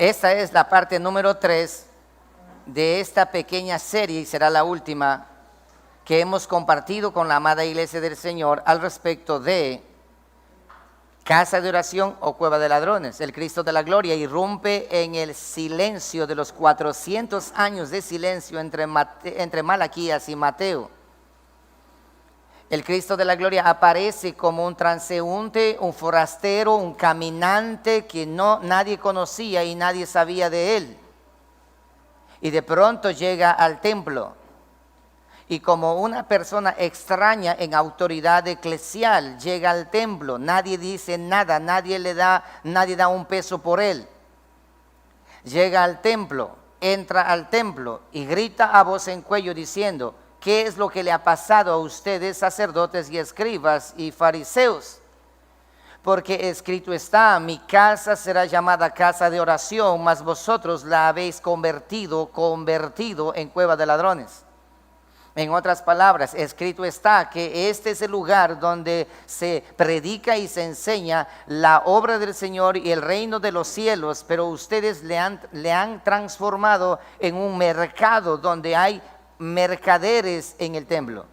Esta es la parte número 3 de esta pequeña serie y será la última que hemos compartido con la amada iglesia del Señor al respecto de casa de oración o cueva de ladrones. El Cristo de la gloria irrumpe en el silencio de los 400 años de silencio entre Malaquías y Mateo. El Cristo de la gloria aparece como un transeúnte, un forastero, un caminante que nadie conocía y nadie sabía de él. Y de pronto llega al templo. Y como una persona extraña en autoridad eclesial llega al templo, nadie dice nada, nadie da un peso por él. Llega al templo, entra al templo y grita a voz en cuello diciendo: ¿qué es lo que le ha pasado a ustedes, sacerdotes y escribas y fariseos? Porque escrito está: mi casa será llamada casa de oración, mas vosotros la habéis convertido en cueva de ladrones. En otras palabras, escrito está que este es el lugar donde se predica y se enseña la obra del Señor y el reino de los cielos, pero ustedes le han transformado en un mercado donde hay mercaderes en el templo.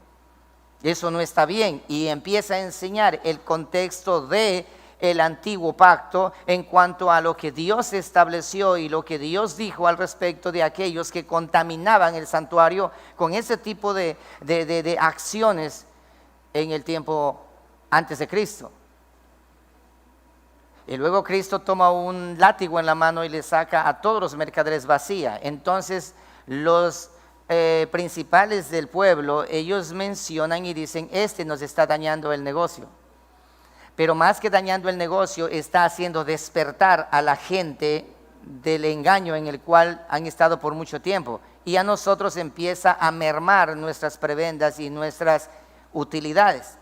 Eso no está bien, y empieza a enseñar el contexto de el antiguo pacto en cuanto a lo que Dios estableció y lo que Dios dijo al respecto de aquellos que contaminaban el santuario con ese tipo de acciones en el tiempo antes de Cristo. Y luego Cristo toma un látigo en la mano y le saca a todos los mercaderes vacía. Entonces los principales del pueblo, ellos mencionan y dicen: este nos está dañando el negocio. Pero más que dañando el negocio, está haciendo despertar a la gente del engaño en el cual han estado por mucho tiempo. Y a nosotros empieza a mermar nuestras prebendas y nuestras utilidades.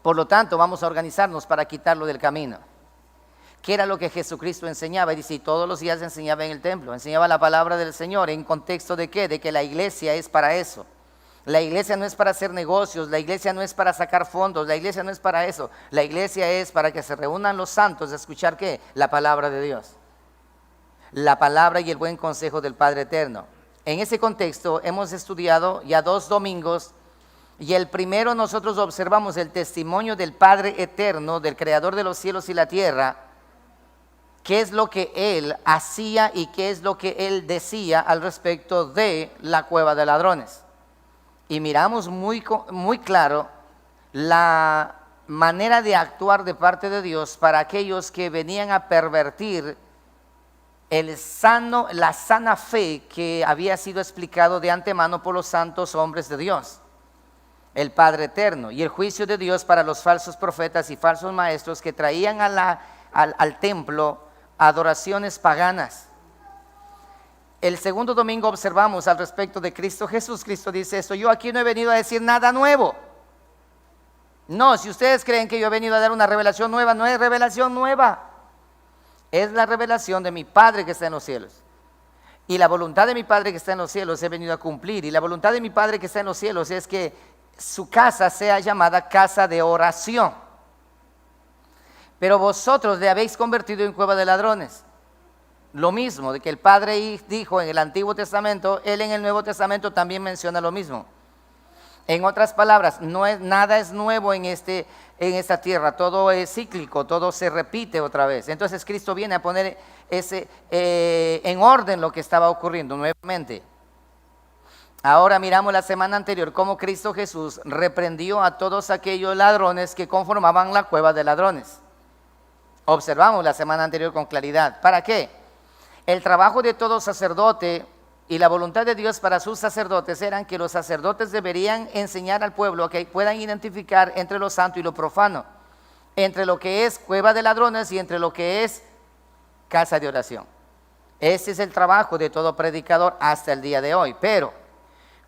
Por lo tanto, vamos a organizarnos para quitarlo del camino. ¿Qué era lo que Jesucristo enseñaba? Y dice, y todos los días enseñaba en el templo, enseñaba la palabra del Señor. ¿En contexto de qué? De que la iglesia es para eso. La iglesia no es para hacer negocios, la iglesia no es para sacar fondos, la iglesia no es para eso. La iglesia es para que se reúnan los santos a escuchar ¿qué? La palabra de Dios. La palabra y el buen consejo del Padre Eterno. En ese contexto hemos estudiado ya 2 domingos y el primero nosotros observamos el testimonio del Padre Eterno, del Creador de los cielos y la tierra. ¿Qué es lo que Él hacía y qué es lo que Él decía al respecto de la cueva de ladrones? Y miramos muy claro la manera de actuar de parte de Dios para aquellos que venían a pervertir la sana fe que había sido explicado de antemano por los santos hombres de Dios, el Padre Eterno, y el juicio de Dios para los falsos profetas y falsos maestros que traían al templo adoraciones paganas. El segundo domingo observamos al respecto de Cristo Jesús. Cristo dice esto: yo aquí no he venido a decir nada nuevo. No, si ustedes creen que yo he venido a dar una revelación nueva, no es revelación nueva. Es la revelación de mi Padre que está en los cielos. Y la voluntad de mi Padre que está en los cielos he venido a cumplir. Y la voluntad de mi Padre que está en los cielos es que su casa sea llamada casa de oración. Pero vosotros le habéis convertido en cueva de ladrones. Lo mismo de que el Padre dijo en el Antiguo Testamento, Él en el Nuevo Testamento también menciona lo mismo. En otras palabras, nada es nuevo en esta tierra, todo es cíclico, todo se repite otra vez. Entonces Cristo viene a poner en orden lo que estaba ocurriendo nuevamente. Ahora miramos la semana anterior cómo Cristo Jesús reprendió a todos aquellos ladrones que conformaban la cueva de ladrones. Observamos la semana anterior con claridad. ¿Para qué? El trabajo de todo sacerdote y la voluntad de Dios para sus sacerdotes eran que los sacerdotes deberían enseñar al pueblo a que puedan identificar entre lo santo y lo profano, entre lo que es cueva de ladrones y entre lo que es casa de oración. Ese es el trabajo de todo predicador hasta el día de hoy. Pero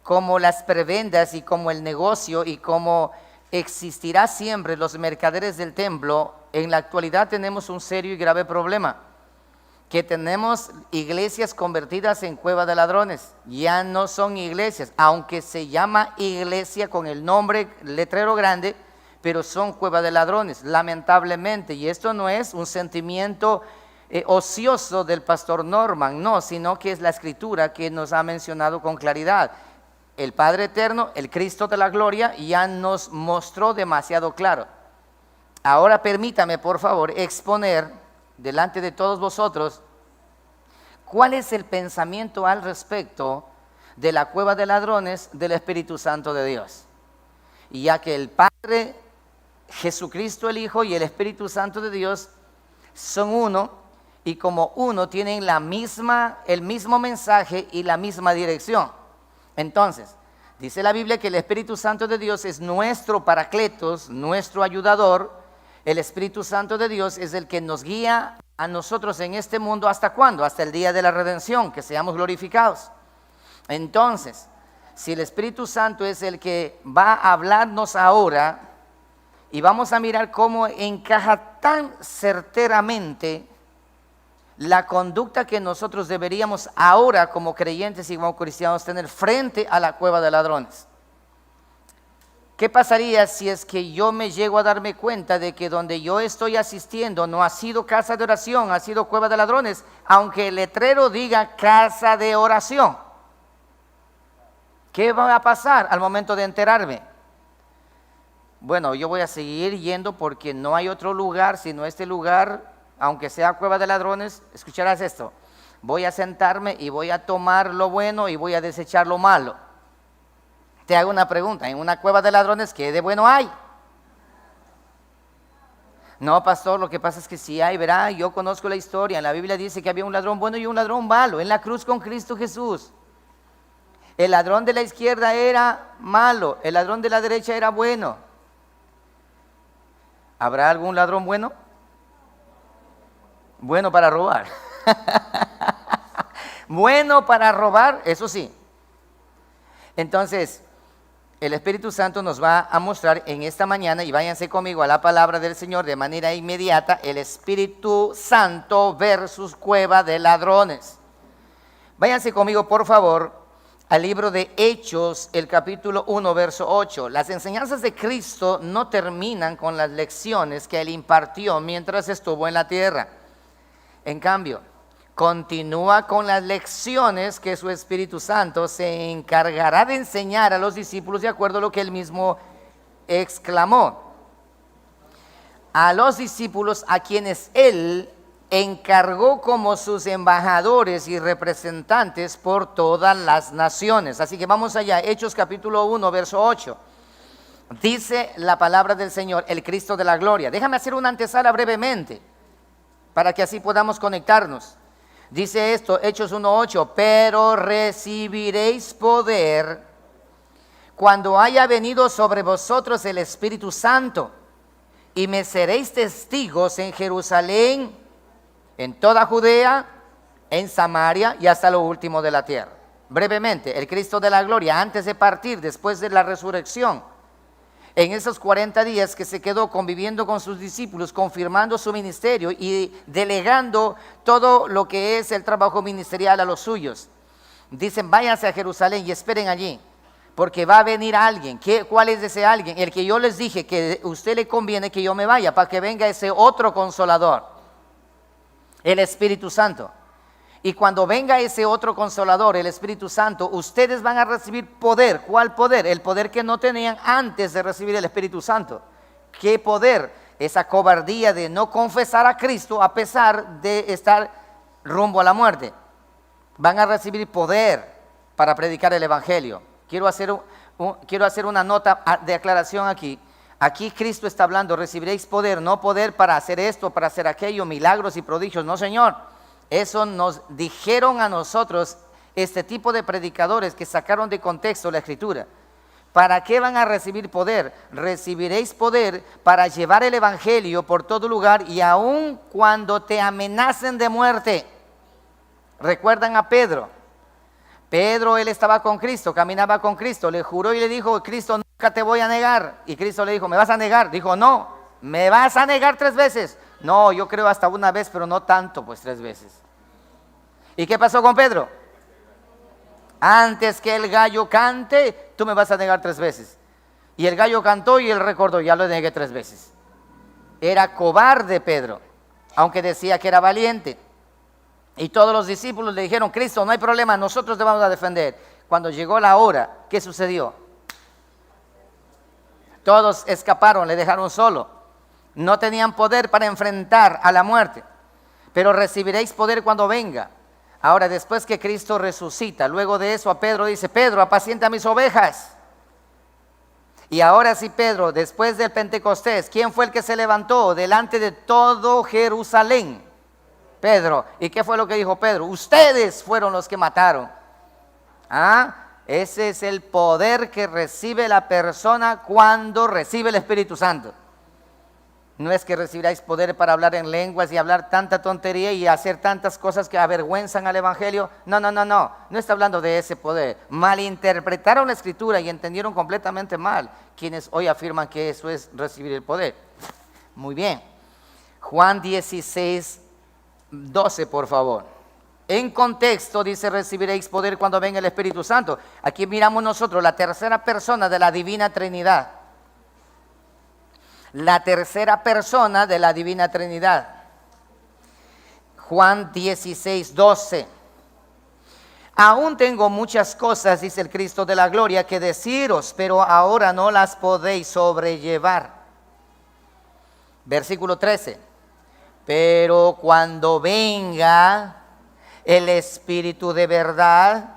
como las prebendas y como el negocio y como existirá siempre los mercaderes del templo, en la actualidad tenemos un serio y grave problema. Que tenemos iglesias convertidas en cueva de ladrones. Ya no son iglesias, aunque se llama iglesia con el nombre letrero grande, pero son cueva de ladrones, lamentablemente. Y esto no es un sentimiento ocioso del pastor Norman, no, sino que es la escritura que nos ha mencionado con claridad. El Padre Eterno, el Cristo de la gloria, ya nos mostró demasiado claro. Ahora permítame, por favor, exponer delante de todos vosotros cuál es el pensamiento al respecto de la cueva de ladrones del Espíritu Santo de Dios. Y ya que el Padre, Jesucristo el Hijo y el Espíritu Santo de Dios son uno, y como uno tienen el mismo mensaje y la misma dirección. Entonces, dice la Biblia que el Espíritu Santo de Dios es nuestro Paracletos, nuestro ayudador. El Espíritu Santo de Dios es el que nos guía a nosotros en este mundo. ¿Hasta cuándo? Hasta el día de la redención, que seamos glorificados. Entonces, si el Espíritu Santo es el que va a hablarnos ahora, y vamos a mirar cómo encaja tan certeramente la conducta que nosotros deberíamos ahora como creyentes y como cristianos tener frente a la cueva de ladrones. ¿Qué pasaría si es que yo me llego a darme cuenta de que donde yo estoy asistiendo no ha sido casa de oración, ha sido cueva de ladrones, aunque el letrero diga casa de oración? ¿Qué va a pasar al momento de enterarme? Bueno, yo voy a seguir yendo porque no hay otro lugar sino este lugar. Aunque sea cueva de ladrones, escucharás esto: voy a sentarme y voy a tomar lo bueno y voy a desechar lo malo. Te hago una pregunta: en una cueva de ladrones, ¿qué de bueno hay? No, pastor, lo que pasa es que sí hay, verá, yo conozco la historia. En la Biblia dice que había un ladrón bueno y un ladrón malo en la cruz con Cristo Jesús. El ladrón de la izquierda era malo, el ladrón de la derecha era bueno. ¿Habrá algún ladrón bueno? Bueno para robar. Bueno para robar, eso sí. Entonces, el Espíritu Santo nos va a mostrar en esta mañana, y váyanse conmigo a la palabra del Señor de manera inmediata, el Espíritu Santo versus cueva de ladrones. Váyanse conmigo, por favor, al libro de Hechos, el capítulo 1, verso 8. Las enseñanzas de Cristo no terminan con las lecciones que Él impartió mientras estuvo en la tierra. En cambio, continúa con las lecciones que su Espíritu Santo se encargará de enseñar a los discípulos de acuerdo a lo que Él mismo exclamó. A los discípulos a quienes Él encargó como sus embajadores y representantes por todas las naciones. Así que vamos allá, Hechos capítulo 1, verso 8. Dice la palabra del Señor, el Cristo de la gloria. Déjame hacer una antesala brevemente, para que así podamos conectarnos. Dice esto, Hechos 1:8, pero recibiréis poder cuando haya venido sobre vosotros el Espíritu Santo, y me seréis testigos en Jerusalén, en toda Judea, en Samaria y hasta lo último de la tierra. Brevemente, el Cristo de la gloria, antes de partir, después de la resurrección, en esos 40 días que se quedó conviviendo con sus discípulos, confirmando su ministerio y delegando todo lo que es el trabajo ministerial a los suyos. Dicen, váyanse a Jerusalén y esperen allí, porque va a venir alguien. ¿Cuál es ese alguien? El que yo les dije que a usted le conviene que yo me vaya, para que venga ese otro consolador, el Espíritu Santo. Y cuando venga ese otro consolador, el Espíritu Santo, ustedes van a recibir poder. ¿Cuál poder? El poder que no tenían antes de recibir el Espíritu Santo. ¿Qué poder? Esa cobardía de no confesar a Cristo a pesar de estar rumbo a la muerte. Van a recibir poder para predicar el Evangelio. Quiero hacer una nota de aclaración aquí. Aquí Cristo está hablando, recibiréis poder, no poder para hacer esto, para hacer aquello, milagros y prodigios. No, Señor. Eso nos dijeron a nosotros este tipo de predicadores que sacaron de contexto la Escritura. ¿Para qué van a recibir poder? Recibiréis poder para llevar el Evangelio por todo lugar y aun cuando te amenacen de muerte. ¿Recuerdan a Pedro? Pedro, él estaba con Cristo, caminaba con Cristo, le juró y le dijo, Cristo, nunca te voy a negar. Y Cristo le dijo, ¿me vas a negar? Dijo, no, ¿me vas a negar 3 veces? No, yo creo hasta una vez, pero no tanto, pues 3 veces. ¿Y qué pasó con Pedro? Antes que el gallo cante, tú me vas a negar 3 veces. Y el gallo cantó y él recordó, ya lo negué 3 veces. Era cobarde Pedro. aunque decía que era valiente. Y todos los discípulos le dijeron, Cristo, no hay problema, nosotros te vamos a defender. Cuando llegó la hora, ¿qué sucedió? Todos escaparon, le dejaron solo. No tenían poder para enfrentar a la muerte. Pero recibiréis poder cuando venga. Ahora, después que Cristo resucita, luego de eso a Pedro dice, Pedro, apacienta mis ovejas. Y ahora sí, Pedro, después del Pentecostés, ¿quién fue el que se levantó delante de todo Jerusalén? Pedro. ¿Y qué fue lo que dijo Pedro? Ustedes fueron los que mataron. Ese es el poder que recibe la persona cuando recibe el Espíritu Santo. No es que recibiráis poder para hablar en lenguas y hablar tanta tontería y hacer tantas cosas que avergüenzan al Evangelio. No está hablando de ese poder. Malinterpretaron la Escritura y entendieron completamente mal quienes hoy afirman que eso es recibir el poder. Muy bien. Juan 16:12, por favor. En contexto dice, recibiréis poder cuando venga el Espíritu Santo. Aquí miramos nosotros la tercera persona de la Divina Trinidad. La tercera persona de la Divina Trinidad. Juan 16:12. Aún tengo muchas cosas, dice el Cristo de la gloria, que deciros, pero ahora no las podéis sobrellevar. Versículo 13. Pero cuando venga el Espíritu de verdad,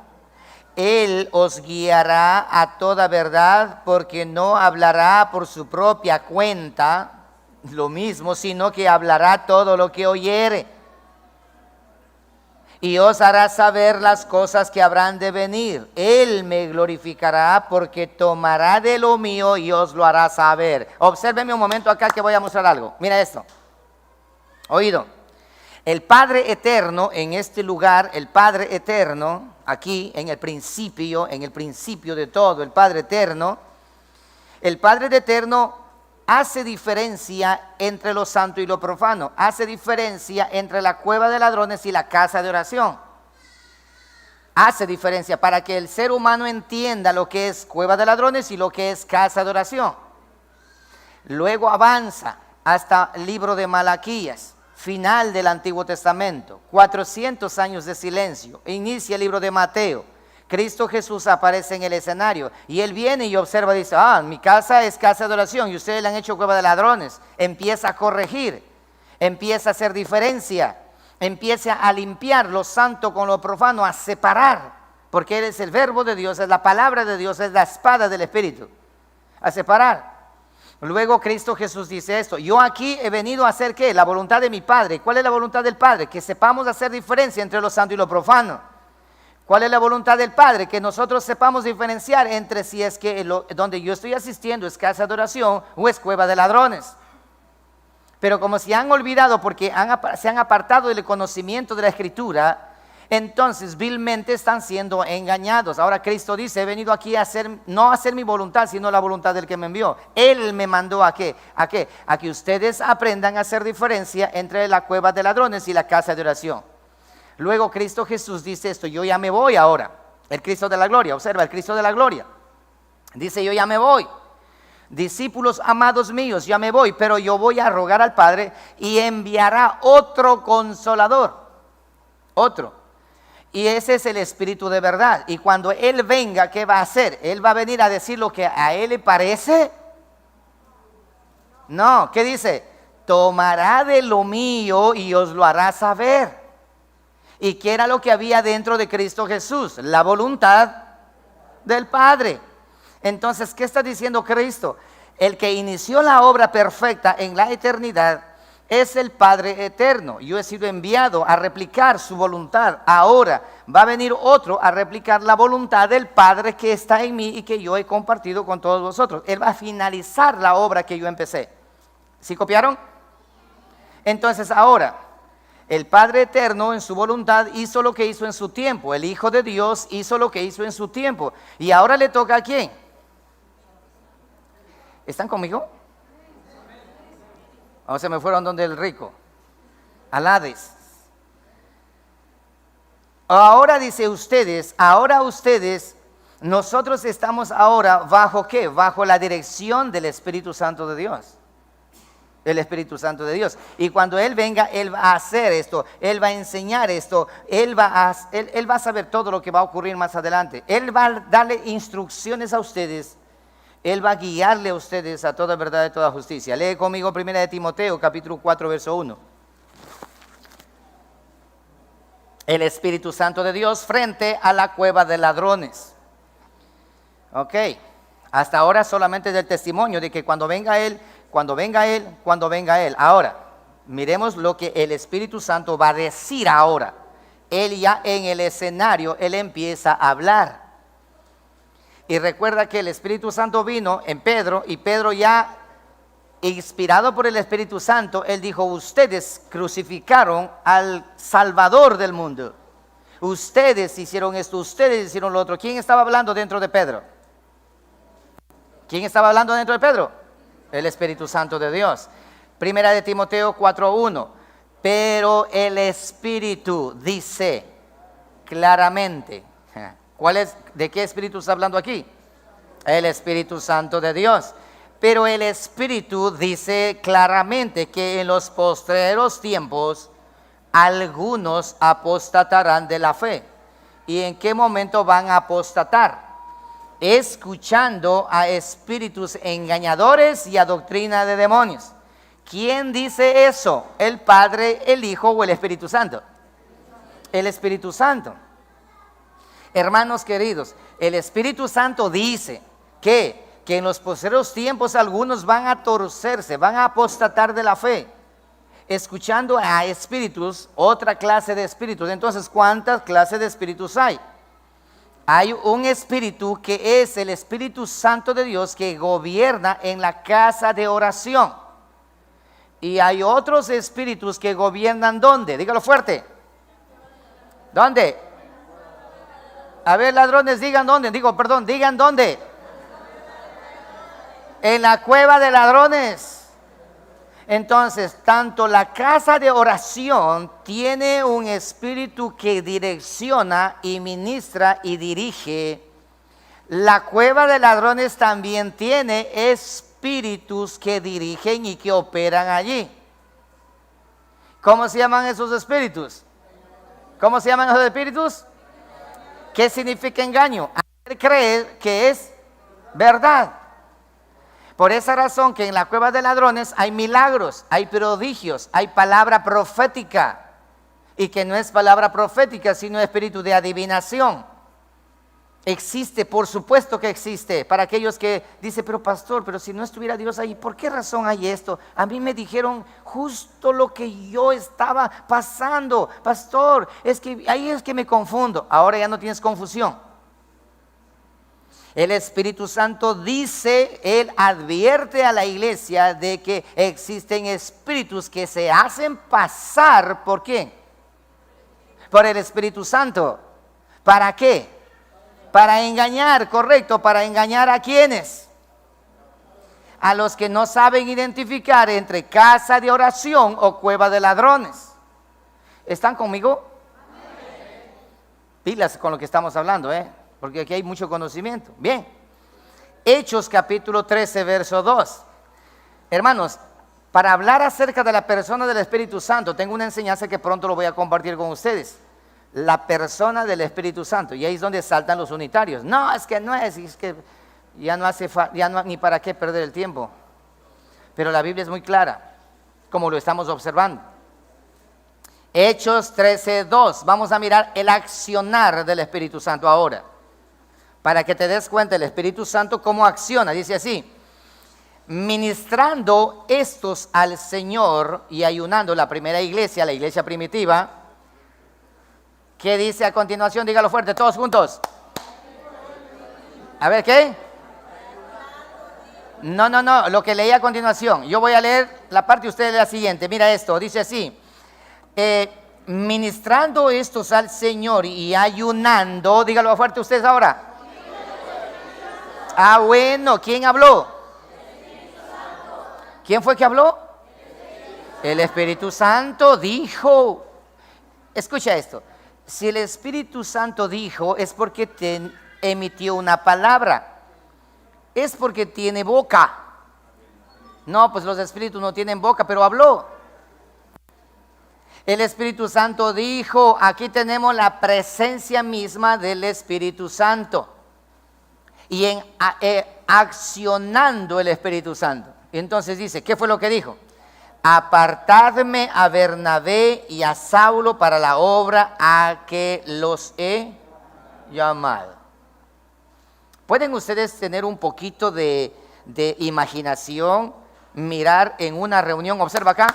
Él os guiará a toda verdad, porque no hablará por su propia cuenta lo mismo, sino que hablará todo lo que oyere. Y os hará saber las cosas que habrán de venir. Él me glorificará, porque tomará de lo mío y os lo hará saber. Obsérveme un momento acá que voy a mostrar algo. Mira esto. Oído. El Padre Eterno en este lugar, el Padre Eterno, aquí en el principio de todo, el Padre Eterno hace diferencia entre lo santo y lo profano, hace diferencia entre la cueva de ladrones y la casa de oración. Hace diferencia para que el ser humano entienda lo que es cueva de ladrones y lo que es casa de oración. Luego avanza hasta el libro de Malaquías. Final del Antiguo Testamento, 400 años de silencio, inicia el libro de Mateo. Cristo Jesús aparece en el escenario y Él viene y observa, dice, mi casa es casa de oración y ustedes le han hecho cueva de ladrones. Empieza a corregir, empieza a hacer diferencia, empieza a limpiar lo santo con lo profano, a separar, porque Él es el verbo de Dios, es la palabra de Dios, es la espada del Espíritu, a separar. Luego Cristo Jesús dice esto, yo aquí he venido a hacer ¿qué? La voluntad de mi Padre. ¿Cuál es la voluntad del Padre? Que sepamos hacer diferencia entre lo santo y lo profano. ¿Cuál es la voluntad del Padre? Que nosotros sepamos diferenciar entre si es que donde yo estoy asistiendo es casa de oración o es cueva de ladrones. Pero como se han olvidado porque se han apartado del conocimiento de la Escritura, entonces vilmente están siendo engañados. Ahora Cristo dice, he venido aquí no a hacer mi voluntad, sino la voluntad del que me envió. Él me mandó ¿a qué? ¿A qué? A que ustedes aprendan a hacer diferencia entre la cueva de ladrones y la casa de oración. Luego Cristo Jesús dice esto, yo ya me voy ahora. El Cristo de la gloria, observa, el Cristo de la gloria. Dice, yo ya me voy. Discípulos amados míos, ya me voy, pero yo voy a rogar al Padre y enviará otro consolador. Otro. Y ese es el Espíritu de verdad. Y cuando Él venga, ¿qué va a hacer? ¿Él va a venir a decir lo que a Él le parece? No, ¿qué dice? Tomará de lo mío y os lo hará saber. ¿Y qué era lo que había dentro de Cristo Jesús? La voluntad del Padre. Entonces, ¿qué está diciendo Cristo? El que inició la obra perfecta en la eternidad es el Padre eterno. Yo he sido enviado a replicar su voluntad. Ahora va a venir otro a replicar la voluntad del Padre que está en mí y que yo he compartido con todos vosotros. Él va a finalizar la obra que yo empecé. ¿Sí copiaron? Entonces ahora, el Padre eterno en su voluntad hizo lo que hizo en su tiempo. El Hijo de Dios hizo lo que hizo en su tiempo. Y ahora le toca ¿a quién? ¿Están conmigo? O se me fueron donde el rico, al Hades. Ahora dice ustedes, nosotros estamos ahora bajo ¿qué? Bajo la dirección del Espíritu Santo de Dios. el Espíritu Santo de Dios. Y cuando Él venga, Él va a hacer esto, Él va a enseñar esto, Él va a saber todo lo que va a ocurrir más adelante. Él va a darle instrucciones a ustedes, Él va a guiarle a ustedes a toda verdad y toda justicia. Lee conmigo 1 de Timoteo, capítulo 4, verso 1. El Espíritu Santo de Dios frente a la cueva de ladrones. Ok, hasta ahora solamente del testimonio de que cuando venga Él. Ahora, miremos lo que el Espíritu Santo va a decir ahora. Él ya en el escenario, Él empieza a hablar. Y recuerda que el Espíritu Santo vino en Pedro, y Pedro ya, inspirado por el Espíritu Santo, Él dijo: ustedes crucificaron al Salvador del mundo. Ustedes hicieron esto, ustedes hicieron lo otro. ¿Quién estaba hablando dentro de Pedro? ¿Quién estaba hablando dentro de Pedro? El Espíritu Santo de Dios. Primera de Timoteo 4:1. Pero el Espíritu dice claramente. ¿De qué Espíritu está hablando aquí? El Espíritu Santo de Dios. Pero el Espíritu dice claramente que en los postreros tiempos algunos apostatarán de la fe. ¿Y en qué momento van a apostatar? Escuchando a espíritus engañadores y a doctrina de demonios. ¿Quién dice eso? ¿El Padre, el Hijo o el Espíritu Santo? El Espíritu Santo. Hermanos queridos, el Espíritu Santo dice que en los posteriores tiempos algunos van a torcerse, van a apostatar de la fe, escuchando a espíritus, otra clase de espíritus. Entonces, ¿cuántas clases de espíritus hay? Hay un espíritu que es el Espíritu Santo de Dios que gobierna en la casa de oración. Y hay otros espíritus que gobiernan ¿dónde? Dígalo fuerte. ¿Dónde? A ver, ladrones, digan dónde. Digan dónde. En la cueva de ladrones. Entonces, tanto la casa de oración tiene un espíritu que direcciona y ministra y dirige. La cueva de ladrones también tiene espíritus que dirigen y que operan allí. ¿Cómo se llaman esos espíritus? ¿Cómo se llaman esos espíritus? ¿Qué significa engaño? Hacer creer que es verdad. Por esa razón que en la cueva de ladrones hay milagros, hay prodigios, hay palabra profética. Y que no es palabra profética, sino espíritu de adivinación. Existe, por supuesto que existe. Para aquellos que dicen: pero pastor, pero si no estuviera Dios ahí, ¿por qué razón hay esto? A mí me dijeron justo lo que yo estaba pasando. Pastor, es que ahí es que me confundo. Ahora ya no tienes confusión. El Espíritu Santo dice, Él advierte a la iglesia de que existen espíritus que se hacen pasar, ¿por quién? Por el Espíritu Santo. ¿Para qué? Para engañar, correcto. ¿Para engañar a quiénes? A los que no saben identificar entre casa de oración o cueva de ladrones. ¿Están conmigo? Pilas con lo que estamos hablando, porque aquí hay mucho conocimiento. Bien, Hechos capítulo 13, verso 2. Hermanos, para hablar acerca de la persona del Espíritu Santo, tengo una enseñanza que pronto lo voy a compartir con ustedes. La persona del Espíritu Santo, y ahí es donde saltan los unitarios. No, es que no es que ya no hace ya no, ni para qué perder el tiempo. Pero la Biblia es muy clara, como lo estamos observando. Hechos 13, 2. Vamos a mirar el accionar del Espíritu Santo ahora. Para que te des cuenta el Espíritu Santo cómo acciona. Dice así: ministrando estos al Señor y ayunando. La primera iglesia, la iglesia primitiva. ¿Qué dice a continuación? Dígalo fuerte, todos juntos. A ver, ¿qué? No, lo que leí a continuación. Yo voy a leer la parte y usted lee la siguiente. Mira esto, dice así: ministrando estos al Señor y ayunando. Dígalo fuerte ustedes ahora. Ah, bueno, ¿quién habló? ¿Quién fue que habló? El Espíritu Santo dijo. Escucha esto. Si el Espíritu Santo dijo, es porque te emitió una palabra. Es porque tiene boca. No, pues los espíritus no tienen boca, pero habló. El Espíritu Santo dijo, aquí tenemos la presencia misma del Espíritu Santo. Y accionando el Espíritu Santo. Entonces dice, ¿qué fue lo que dijo? Apartadme a Bernabé y a Saulo para la obra a que los he llamado. ¿Pueden ustedes tener un poquito de imaginación? Mirar en una reunión, observa acá,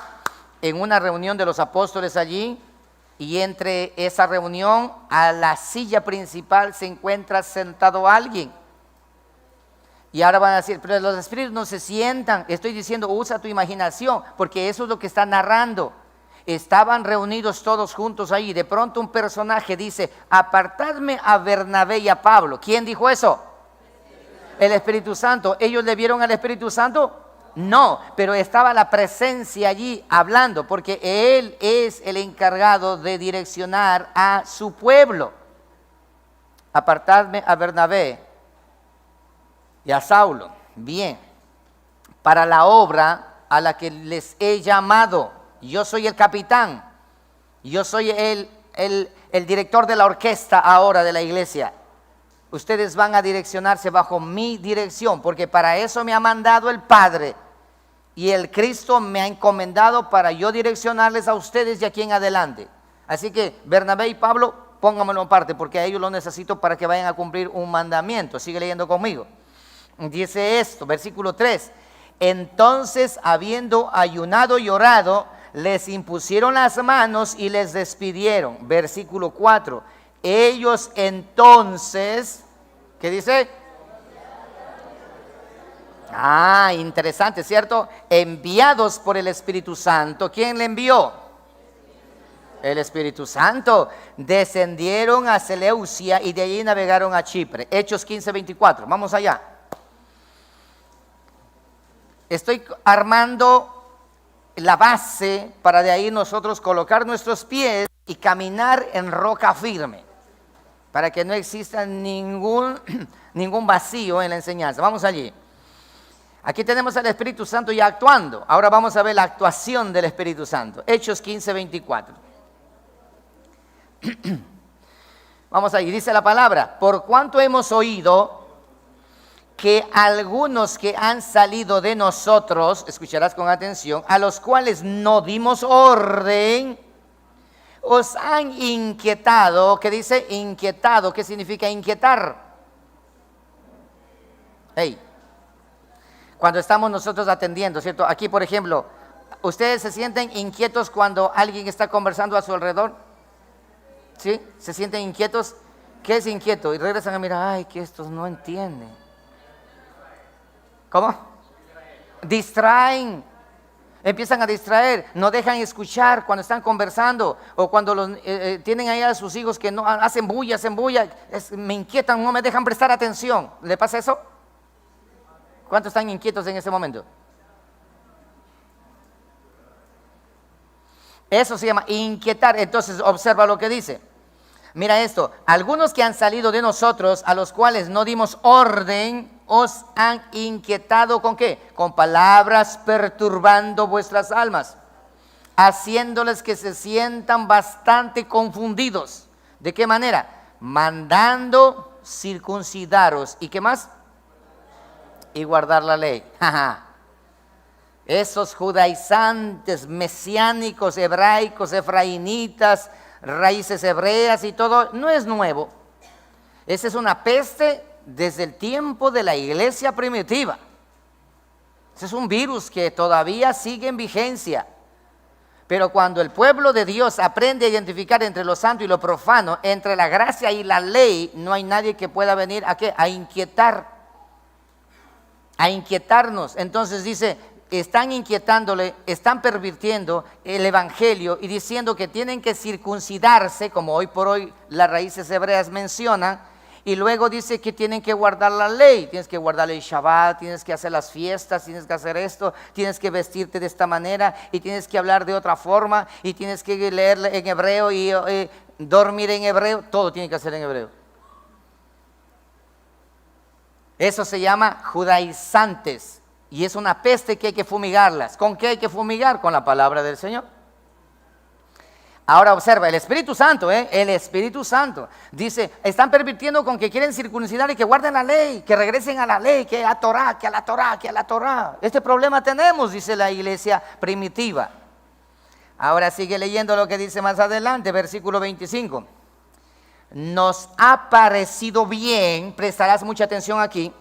en una reunión de los apóstoles allí, y entre esa reunión a la silla principal se encuentra sentado alguien. Y ahora van a decir, pero los espíritus no se sientan. Estoy diciendo, usa tu imaginación, porque eso es lo que está narrando. Estaban reunidos todos juntos ahí. De pronto un personaje dice, apartadme a Bernabé y a Pablo. ¿Quién dijo eso? El Espíritu Santo. ¿Ellos le vieron al Espíritu Santo? No, pero estaba la presencia allí hablando, porque Él es el encargado de direccionar a su pueblo. Apartadme a Bernabé y a Saulo, bien, para la obra a la que les he llamado. Yo soy el capitán, yo soy el director de la orquesta ahora de la iglesia. Ustedes van a direccionarse bajo mi dirección, porque para eso me ha mandado el Padre. Y el Cristo me ha encomendado para yo direccionarles a ustedes de aquí en adelante. Así que Bernabé y Pablo, póngamelo aparte, porque a ellos lo necesito para que vayan a cumplir un mandamiento. Sigue leyendo conmigo. Dice esto, versículo 3. Entonces, habiendo ayunado y orado, les impusieron las manos y les despidieron. Versículo 4. Ellos entonces, ¿qué dice? Interesante, ¿cierto? Enviados por el Espíritu Santo. ¿Quién le envió? El Espíritu Santo. Descendieron a Seleucia y de allí navegaron a Chipre. Hechos 15:24. Vamos allá. Estoy armando la base para de ahí nosotros colocar nuestros pies y caminar en roca firme, para que no exista ningún vacío en la enseñanza. Vamos allí. Aquí tenemos al Espíritu Santo ya actuando. Ahora vamos a ver la actuación del Espíritu Santo. Hechos 15:24. Vamos allí, dice la palabra: por cuanto hemos oído que algunos que han salido de nosotros, escucharás con atención, a los cuales no dimos orden, os han inquietado. ¿Qué dice? Inquietado. ¿Qué significa inquietar? Cuando estamos nosotros atendiendo, ¿cierto? Aquí, por ejemplo, ¿ustedes se sienten inquietos cuando alguien está conversando a su alrededor? ¿Sí? ¿Se sienten inquietos? ¿Qué es inquieto? Y regresan a mirar, ay, que estos no entienden. ¿Cómo? Distraen. Empiezan a distraer, no dejan escuchar cuando están conversando, o cuando tienen ahí a sus hijos que no hacen bulla, me inquietan, no me dejan prestar atención. ¿Le pasa eso? ¿Cuántos están inquietos en ese momento? Eso se llama inquietar. Entonces observa lo que dice. Mira esto: algunos que han salido de nosotros, a los cuales no dimos orden, os han inquietado. ¿Con qué? Con palabras perturbando vuestras almas, haciéndoles que se sientan bastante confundidos. ¿De qué manera? Mandando circuncidaros. ¿Y qué más? Y guardar la ley. Esos judaizantes, mesiánicos, hebraicos, efraínitas, raíces hebreas y todo, no es nuevo. Esa es una peste desde el tiempo de la iglesia primitiva. Ese es un virus que todavía sigue en vigencia. Pero cuando el pueblo de Dios aprende a identificar entre lo santo y lo profano, entre la gracia y la ley, no hay nadie que pueda venir ¿a qué? A inquietarnos. Entonces dice, están inquietándole, están pervirtiendo el evangelio y diciendo que tienen que circuncidarse, como hoy por hoy las raíces hebreas mencionan, y luego dice que tienen que guardar la ley. Tienes que guardar el Shabbat, tienes que hacer las fiestas, tienes que hacer esto, tienes que vestirte de esta manera y tienes que hablar de otra forma y tienes que leer en hebreo y dormir en hebreo. Todo tiene que hacer en hebreo. Eso se llama judaizantes. Y es una peste que hay que fumigarlas. ¿Con qué hay que fumigar? Con la palabra del Señor. Ahora observa, el Espíritu Santo, el Espíritu Santo, dice, están pervirtiendo con que quieren circuncidar y que guarden la ley, que regresen a la ley, que a Torah, que a la Torah, que a la Torah. Este problema tenemos, dice la iglesia primitiva. Ahora sigue leyendo lo que dice más adelante, versículo 25. Nos ha parecido bien, prestarás mucha atención aquí,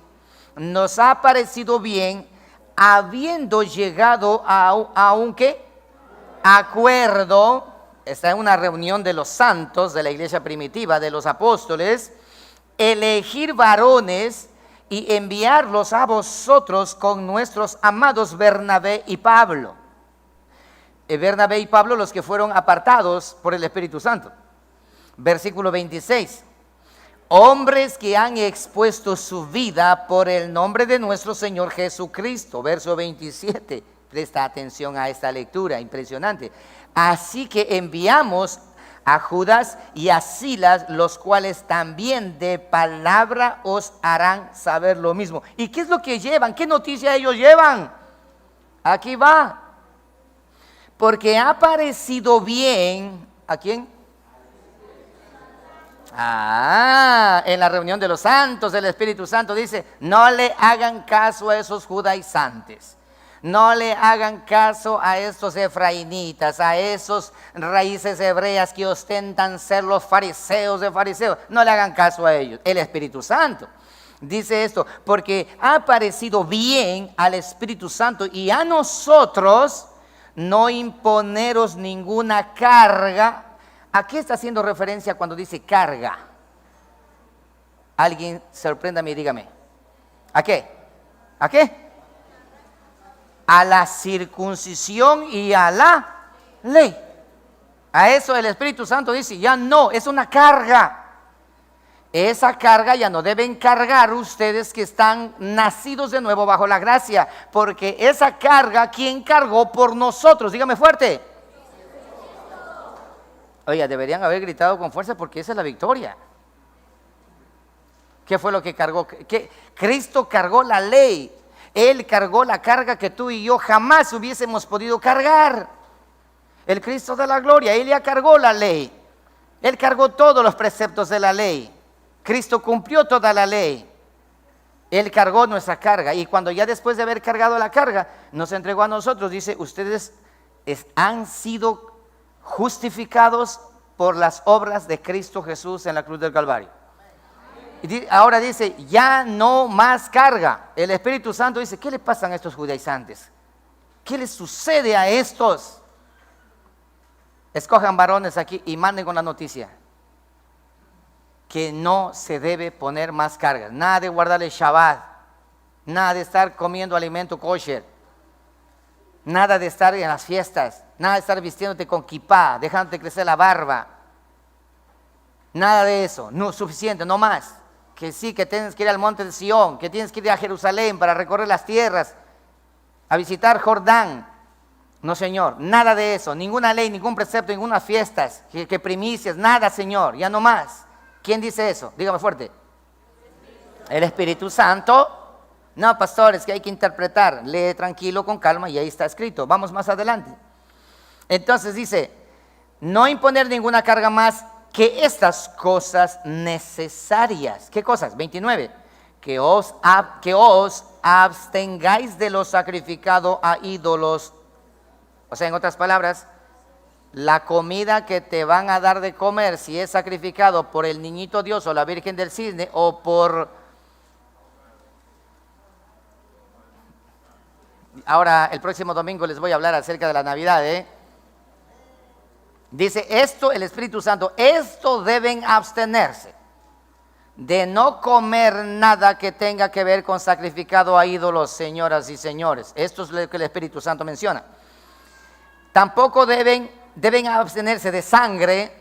nos ha parecido bien, habiendo llegado a un ¿qué? Acuerdo. Está en una reunión de los santos de la iglesia primitiva, de los apóstoles, elegir varones y enviarlos a vosotros con nuestros amados Bernabé y Pablo. Bernabé y Pablo, los que fueron apartados por el Espíritu Santo. Versículo 26. Hombres que han expuesto su vida por el nombre de nuestro Señor Jesucristo. Verso 27. Presta atención a esta lectura, impresionante. Así que enviamos a Judas y a Silas, los cuales también de palabra os harán saber lo mismo. ¿Y qué es lo que llevan? ¿Qué noticia ellos llevan? Aquí va. Porque ha parecido bien, ¿a quién? En la reunión de los santos, el Espíritu Santo dice, no le hagan caso a esos judaizantes. No le hagan caso a estos efraínitas, a esos raíces hebreas que ostentan ser los fariseos de fariseos. No le hagan caso a ellos. El Espíritu Santo dice esto, porque ha parecido bien al Espíritu Santo y a nosotros no imponeros ninguna carga. ¿A qué está haciendo referencia cuando dice carga? Alguien sorpréndame y dígame. ¿A qué? ¿A qué? A la circuncisión y a la ley. A eso el Espíritu Santo dice, ya no, es una carga. Esa carga ya no deben cargar ustedes que están nacidos de nuevo bajo la gracia, porque esa carga, ¿quién cargó por nosotros? Dígame fuerte. Oye, deberían haber gritado con fuerza porque esa es la victoria. ¿Qué fue lo que cargó? Cristo cargó la ley. Él cargó la carga que tú y yo jamás hubiésemos podido cargar. El Cristo de la gloria, Él ya cargó la ley. Él cargó todos los preceptos de la ley. Cristo cumplió toda la ley. Él cargó nuestra carga. Y cuando ya después de haber cargado la carga, nos entregó a nosotros, dice, ustedes han sido justificados por las obras de Cristo Jesús en la cruz del Calvario. Y ahora dice, ya no más carga. El Espíritu Santo dice, ¿qué le pasan a estos judaizantes? ¿Qué les sucede a estos? Escojan varones aquí y manden con la noticia que no se debe poner más cargas. Nada de guardarle Shabbat, nada de estar comiendo alimento kosher, nada de estar en las fiestas, nada de estar vistiéndote con kipá, dejándote crecer la barba. Nada de eso, no suficiente, no más. Que sí, que tienes que ir al monte de Sión, que tienes que ir a Jerusalén para recorrer las tierras, a visitar Jordán. No, Señor, nada de eso, ninguna ley, ningún precepto, ninguna fiestas, que primicias, nada, Señor, ya no más. ¿Quién dice eso? Dígame fuerte. El Espíritu Santo. No, pastores, que hay que interpretar. Lee tranquilo, con calma, y ahí está escrito. Vamos más adelante. Entonces dice, no imponer ninguna carga más que estas cosas necesarias. ¿Qué cosas? 29. Que os abstengáis de lo sacrificado a ídolos. O sea, en otras palabras, la comida que te van a dar de comer, si es sacrificado por el niñito Dios o la Virgen del Cisne o por... Ahora, el próximo domingo les voy a hablar acerca de la Navidad, Dice esto el Espíritu Santo, esto deben abstenerse de no comer nada que tenga que ver con sacrificado a ídolos, señoras y señores. Esto es lo que el Espíritu Santo menciona. Tampoco deben abstenerse de sangre,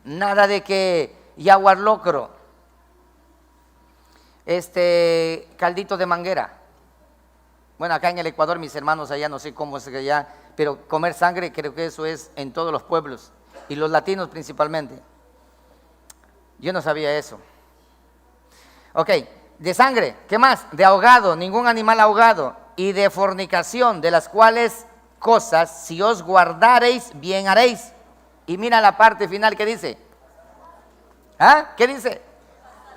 nada de que yaguar locro, caldito de manguera. Bueno, acá en el Ecuador, mis hermanos allá, no sé cómo es allá, pero comer sangre creo que eso es en todos los pueblos, y los latinos principalmente. Yo no sabía eso. Ok, de sangre, ¿qué más? De ahogado, ningún animal ahogado. y de fornicación, de las cuales cosas, si os guardareis, bien haréis. Y mira la parte final que dice. ¿Ah? ¿Qué dice?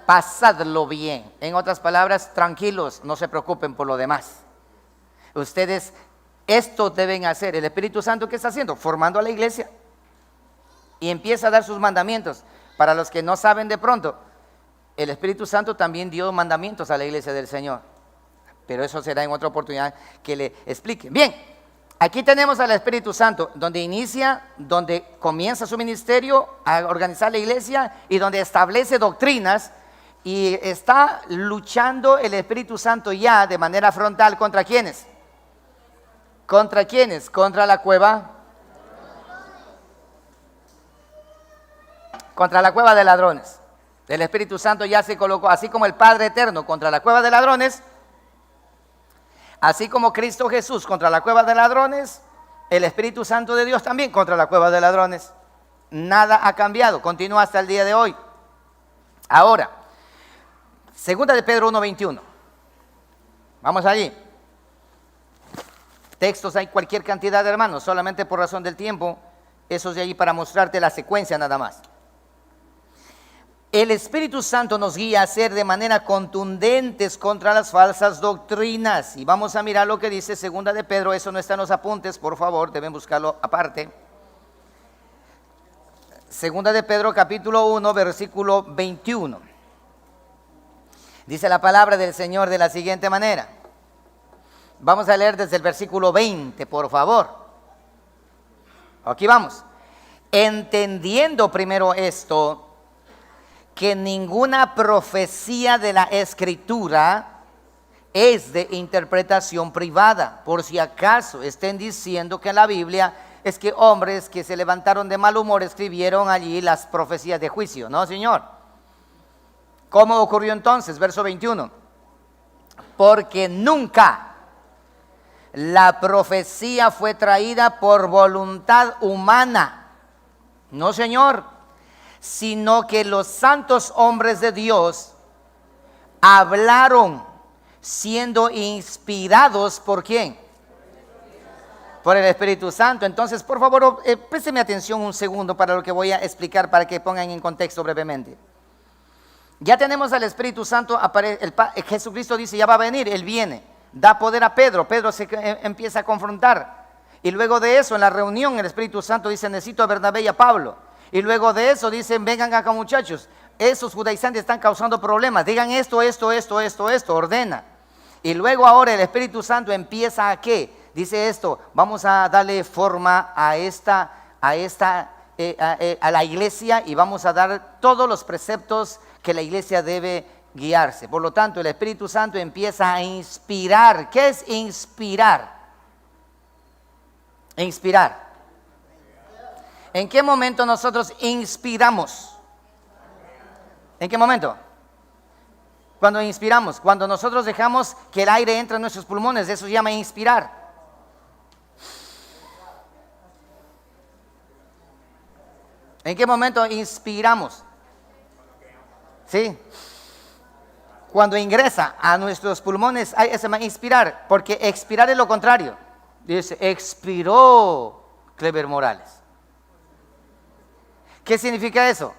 Pasadlo bien. En otras palabras, tranquilos, no se preocupen por lo demás. Ustedes esto deben hacer. El Espíritu Santo, ¿qué está haciendo? Formando a la iglesia. Y empieza a dar sus mandamientos. Para los que no saben de pronto, el Espíritu Santo también dio mandamientos a la iglesia del Señor. Pero eso será en otra oportunidad que le explique. Bien, aquí tenemos al Espíritu Santo, donde inicia, donde comienza su ministerio a organizar la iglesia y donde establece doctrinas. Y está luchando el Espíritu Santo ya de manera frontal ¿contra quiénes? ¿Contra quiénes? Contra la cueva. Contra la cueva de ladrones. El Espíritu Santo ya se colocó, así como el Padre Eterno contra la cueva de ladrones, así como Cristo Jesús contra la cueva de ladrones, el Espíritu Santo de Dios también contra la cueva de ladrones. Nada ha cambiado, continúa hasta el día de hoy. Ahora, segunda de Pedro 1:21. Vamos allí. Textos hay cualquier cantidad de hermanos, solamente por razón del tiempo, esos de allí para mostrarte la secuencia nada más. El Espíritu Santo nos guía a ser de manera contundentes contra las falsas doctrinas. Y vamos a mirar lo que dice segunda de Pedro, eso no está en los apuntes, por favor, deben buscarlo aparte. Segunda de Pedro capítulo 1, versículo 21. Dice la palabra del Señor de la siguiente manera. Vamos a leer desde el versículo 20, por favor. Aquí vamos. Entendiendo primero esto, que ninguna profecía de la Escritura es de interpretación privada, por si acaso estén diciendo que en la Biblia es que hombres que se levantaron de mal humor escribieron allí las profecías de juicio. No, señor. ¿Cómo ocurrió entonces? Verso 21. Porque nunca la profecía fue traída por voluntad humana. No, señor. Sino que los santos hombres de Dios hablaron siendo inspirados ¿por quién? Por el Espíritu Santo. Entonces, por favor, présteme atención un segundo para lo que voy a explicar, para que pongan en contexto brevemente. Ya tenemos al Espíritu Santo, Jesucristo dice, ya va a venir, Él viene, da poder a Pedro, Pedro se empieza a confrontar. Y luego de eso, en la reunión, el Espíritu Santo dice, necesito a Bernabé y a Pablo. Y luego de eso dicen, vengan acá muchachos, esos judaizantes están causando problemas, digan esto, ordena. Y luego ahora el Espíritu Santo empieza a ¿qué? Dice esto, vamos a darle forma a la iglesia y vamos a dar todos los preceptos que la iglesia debe guiarse. Por lo tanto, el Espíritu Santo empieza a inspirar. ¿Qué es inspirar? Inspirar. ¿En qué momento nosotros inspiramos? ¿En qué momento? Cuando inspiramos, cuando nosotros dejamos que el aire entre en nuestros pulmones, eso se llama inspirar. ¿En qué momento inspiramos? ¿Sí? Cuando ingresa a nuestros pulmones, se llama inspirar, porque expirar es lo contrario. Dice, expiró Clever Morales. ¿Qué significa eso?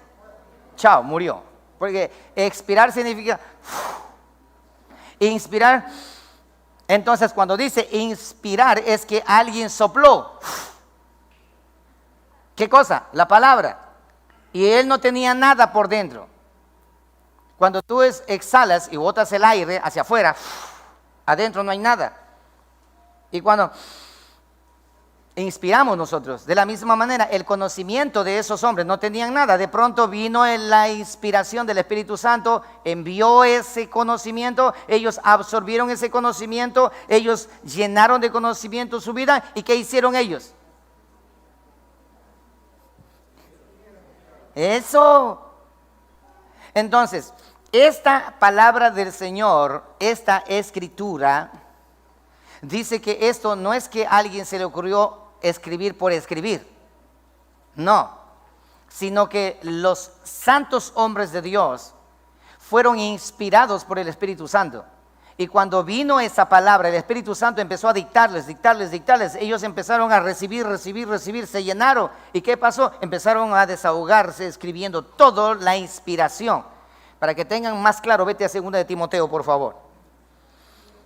Chao, murió. Porque expirar significa inspirar. Entonces, cuando dice inspirar, es que alguien sopló. ¿Qué cosa? La palabra. Y él no tenía nada por dentro. Cuando tú exhalas y botas el aire hacia afuera, adentro no hay nada. Y cuando inspiramos nosotros, de la misma manera, el conocimiento de esos hombres no tenían nada. De pronto vino la inspiración del Espíritu Santo, envió ese conocimiento, ellos absorbieron ese conocimiento, ellos llenaron de conocimiento su vida. ¿Y qué hicieron ellos? Eso. Entonces, esta palabra del Señor, esta escritura, dice que esto no es que a alguien se le ocurrió escribir por escribir, no, sino que los santos hombres de Dios fueron inspirados por el Espíritu Santo. Y cuando vino esa palabra, el Espíritu Santo empezó a dictarles. Ellos empezaron a recibir, se llenaron. ¿Y qué pasó? Empezaron a desahogarse escribiendo toda la inspiración. Para que tengan más claro, vete a 2 de Timoteo, por favor.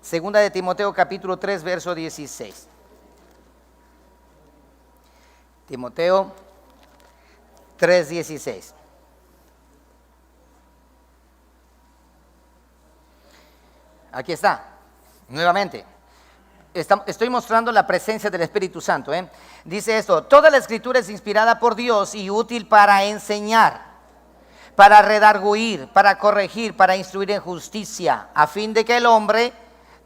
2 de Timoteo, capítulo 3, verso 16. Timoteo 3, 16. Aquí está, nuevamente. Estoy mostrando la presencia del Espíritu Santo. Dice esto: toda la escritura es inspirada por Dios y útil para enseñar, para redarguir, para corregir, para instruir en justicia, a fin de que el hombre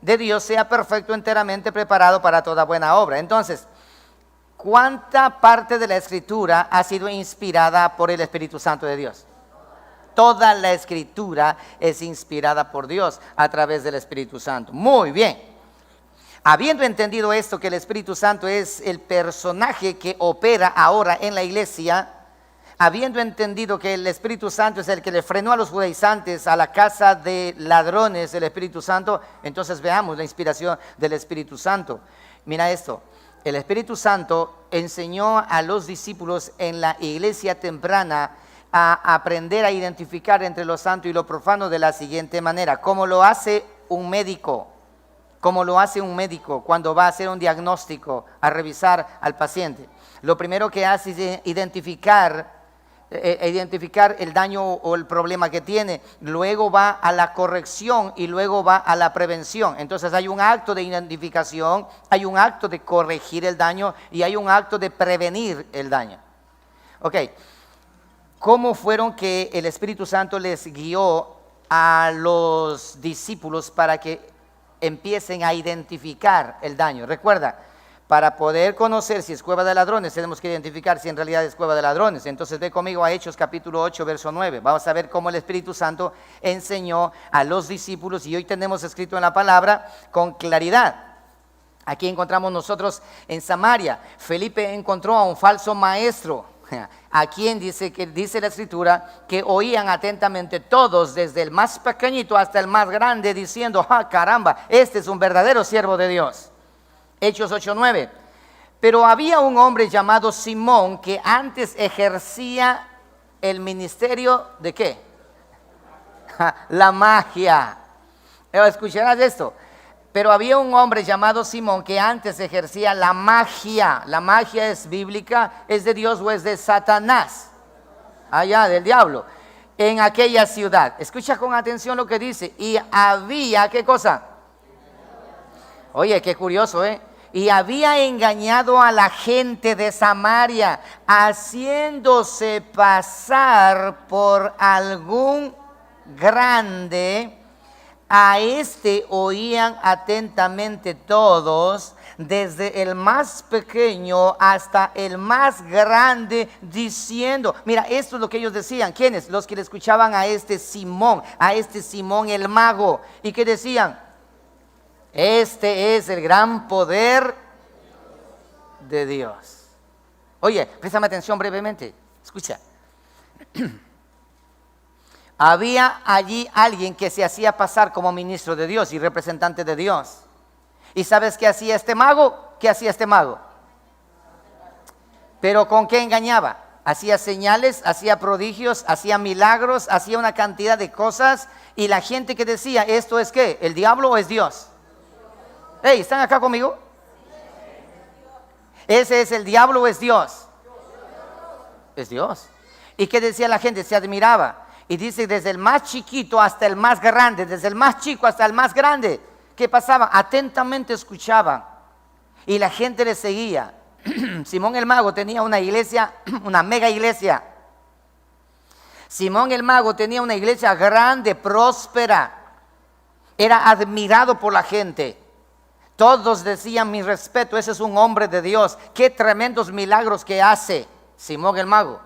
de Dios sea perfecto, enteramente preparado para toda buena obra. Entonces, ¿cuánta parte de la escritura ha sido inspirada por el Espíritu Santo de Dios? Toda la escritura es inspirada por Dios a través del Espíritu Santo. Muy bien. Habiendo entendido esto, que el Espíritu Santo es el personaje que opera ahora en la iglesia, habiendo entendido que el Espíritu Santo es el que le frenó a los judaizantes a la casa de ladrones, el Espíritu Santo, entonces veamos la inspiración del Espíritu Santo. Mira esto: el Espíritu Santo enseñó a los discípulos en la iglesia temprana a aprender a identificar entre lo santo y lo profano de la siguiente manera, como lo hace un médico cuando va a hacer un diagnóstico, a revisar al paciente. Lo primero que hace es identificar el daño o el problema que tiene, luego va a la corrección y luego va a la prevención. Entonces hay un acto de identificación, hay un acto de corregir el daño y hay un acto de prevenir el daño. Ok. ¿Cómo fueron que el Espíritu Santo les guió a los discípulos para que empiecen a identificar el daño? Recuerda, para poder conocer si es cueva de ladrones, tenemos que identificar si en realidad es cueva de ladrones. Entonces ve conmigo a Hechos capítulo 8, verso 9. Vamos a ver cómo el Espíritu Santo enseñó a los discípulos, y hoy tenemos escrito en la palabra con claridad. Aquí encontramos nosotros en Samaria, Felipe encontró a un falso maestro, a quien dice la escritura que oían atentamente todos, desde el más pequeñito hasta el más grande, diciendo: ¡ah, caramba! Este es un verdadero siervo de Dios. Hechos 8:9. Pero había un hombre llamado Simón que antes ejercía el ministerio de ¿qué? La magia. Escucharás esto. Pero había un hombre llamado Simón que antes ejercía la magia. ¿La magia es bíblica? ¿Es de Dios o es de Satanás? Allá, del diablo. En aquella ciudad. Escucha con atención lo que dice. Y había, ¿qué cosa? Oye, qué curioso, Y había engañado a la gente de Samaria, haciéndose pasar por algún grande. A este oían atentamente todos, desde el más pequeño hasta el más grande, diciendo, mira, esto es lo que ellos decían. ¿Quiénes? Los que le escuchaban a este Simón el mago. ¿Y qué decían? Este es el gran poder de Dios. Oye, préstame atención brevemente, escucha. Había allí alguien que se hacía pasar como ministro de Dios y representante de Dios. ¿Y sabes qué hacía este mago? ¿Qué hacía este mago? ¿Pero con qué engañaba? Hacía señales, hacía prodigios, hacía milagros, hacía una cantidad de cosas. Y la gente que decía, ¿esto es qué? ¿El diablo o es Dios? Hey, ¿están acá conmigo? ¿Ese es el diablo o es Dios? Es Dios. ¿Y qué decía la gente? Se admiraba. Y dice, desde el más chiquito hasta el más grande, desde el más chico hasta el más grande. ¿Qué pasaba? Atentamente escuchaban. Y la gente le seguía. Simón el mago tenía una iglesia, una mega iglesia. Simón el mago tenía una iglesia grande, próspera. Era admirado por la gente. Todos decían, mi respeto, ese es un hombre de Dios. Qué tremendos milagros que hace Simón el mago.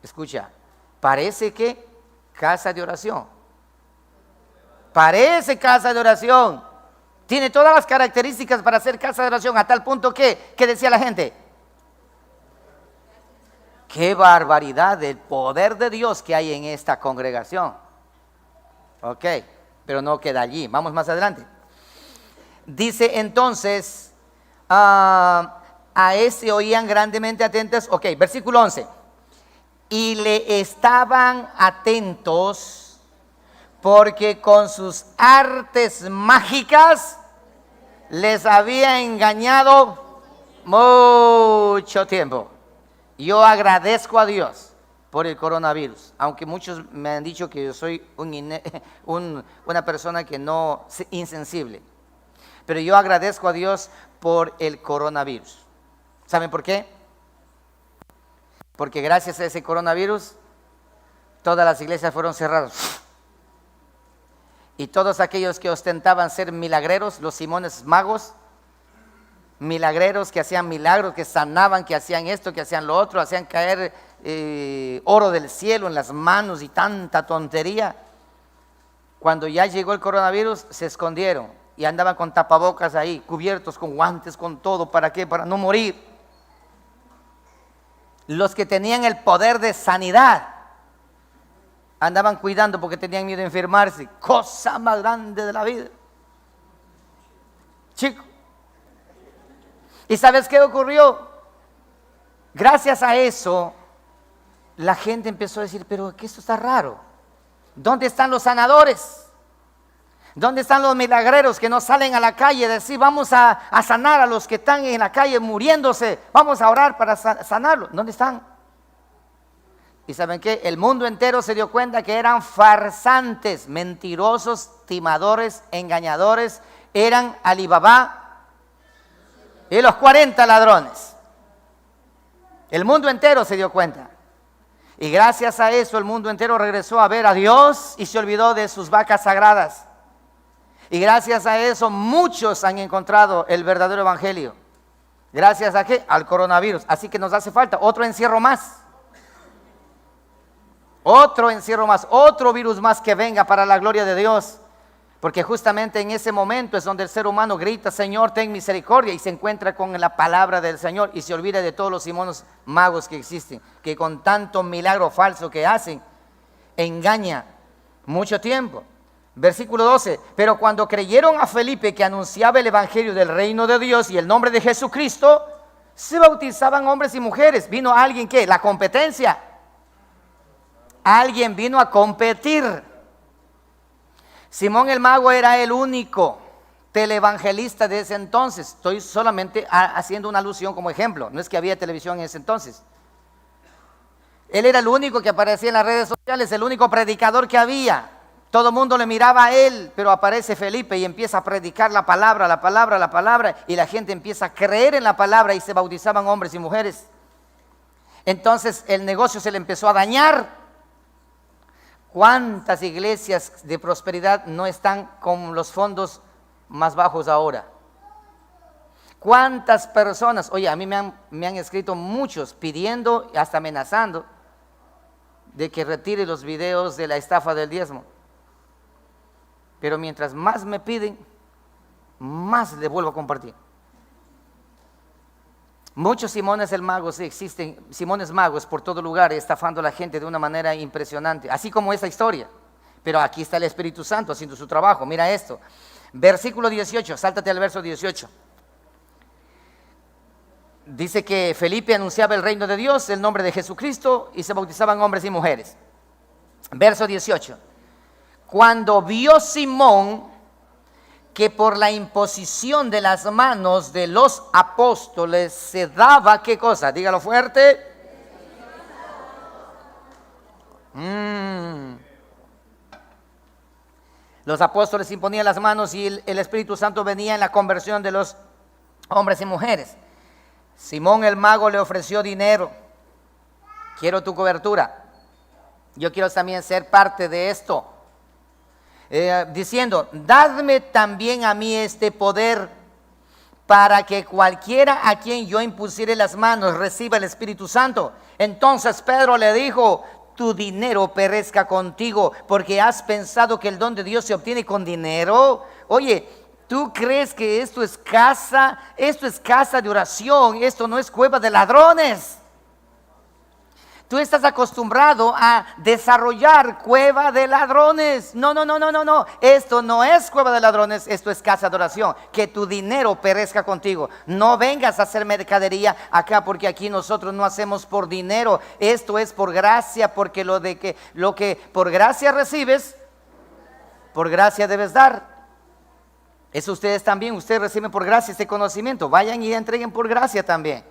Escucha, parece que casa de oración. Parece casa de oración. Tiene todas las características para ser casa de oración, a tal punto que, ¿qué decía la gente? Qué barbaridad del poder de Dios que hay en esta congregación. Ok, pero no queda allí. Vamos más adelante. Dice entonces, a ese oían grandemente atentos. Ok, versículo 11. Y le estaban atentos porque con sus artes mágicas les había engañado mucho tiempo. Yo agradezco a Dios por el coronavirus, aunque muchos me han dicho que yo soy una persona que no insensible. Pero yo agradezco a Dios por el coronavirus. ¿Saben por qué? Porque gracias a ese coronavirus, todas las iglesias fueron cerradas. Y todos aquellos que ostentaban ser milagreros, los Simones magos, milagreros que hacían milagros, que sanaban, que hacían esto, que hacían lo otro, hacían caer oro del cielo en las manos y tanta tontería. Cuando ya llegó el coronavirus, se escondieron y andaban con tapabocas ahí, cubiertos con guantes, con todo. ¿Para qué? Para no morir. Los que tenían el poder de sanidad andaban cuidando porque tenían miedo de enfermarse. Cosa más grande de la vida, chico. ¿Y sabes qué ocurrió? Gracias a eso, la gente empezó a decir, pero que esto está raro. ¿Dónde están los sanadores? ¿Dónde están los milagreros que no salen a la calle a decir, vamos a sanar a los que están en la calle muriéndose, vamos a orar para sanarlos? ¿Dónde están? ¿Y saben qué? El mundo entero se dio cuenta que eran farsantes, mentirosos, timadores, engañadores. Eran Alibaba y los 40 ladrones. El mundo entero se dio cuenta. Y gracias a eso el mundo entero regresó a ver a Dios y se olvidó de sus vacas sagradas. Y gracias a eso muchos han encontrado el verdadero evangelio. ¿Gracias a qué? Al coronavirus. Así que nos hace falta otro encierro más. Otro encierro más, otro virus más que venga para la gloria de Dios. Porque justamente en ese momento es donde el ser humano grita, Señor, ten misericordia, y se encuentra con la palabra del Señor y se olvida de todos los simonos magos que existen, que con tanto milagro falso que hacen, engaña mucho tiempo. Versículo 12, pero cuando creyeron a Felipe que anunciaba el evangelio del reino de Dios y el nombre de Jesucristo, se bautizaban hombres y mujeres. Vino alguien que, la competencia. Alguien vino a competir. Simón el mago era el único televangelista de ese entonces. Estoy solamente haciendo una alusión como ejemplo. No es que había televisión en ese entonces. Él era el único que aparecía en las redes sociales, el único predicador que había. Todo el mundo le miraba a él, pero aparece Felipe y empieza a predicar la palabra, la palabra, la palabra, y la gente empieza a creer en la palabra y se bautizaban hombres y mujeres. Entonces el negocio se le empezó a dañar. ¿Cuántas iglesias de prosperidad no están con los fondos más bajos ahora? ¿Cuántas personas? Oye, a mí me han escrito muchos pidiendo, hasta amenazando, de que retire los videos de la estafa del diezmo. Pero mientras más me piden, más le vuelvo a compartir. Muchos Simones el mago, sí existen, Simones magos por todo lugar, estafando a la gente de una manera impresionante, así como esta historia. Pero aquí está el Espíritu Santo haciendo su trabajo. Mira esto, versículo 18, sáltate al verso 18. Dice que Felipe anunciaba el reino de Dios, el nombre de Jesucristo, y se bautizaban hombres y mujeres. Verso 18. Cuando vio Simón que por la imposición de las manos de los apóstoles se daba, ¿qué cosa? Dígalo fuerte. Los apóstoles imponían las manos y el Espíritu Santo venía en la conversión de los hombres y mujeres. Simón el mago le ofreció dinero. Quiero tu cobertura. Yo quiero también ser parte de esto. Diciendo, dadme también a mí este poder para que cualquiera a quien yo impusiere las manos reciba el Espíritu Santo. Entonces Pedro le dijo, tu dinero perezca contigo, porque has pensado que el don de Dios se obtiene con dinero. Oye, ¿tú crees que esto es casa? Esto es casa de oración, esto no es cueva de ladrones. Tú estás acostumbrado a desarrollar cueva de ladrones. No, no, no, no, no, no. Esto no es cueva de ladrones, esto es casa de oración. Que tu dinero perezca contigo. No vengas a hacer mercadería acá, porque aquí nosotros no hacemos por dinero. Esto es por gracia, porque lo que por gracia recibes, por gracia debes dar. Eso ustedes también, ustedes reciben por gracia este conocimiento. Vayan y entreguen por gracia también.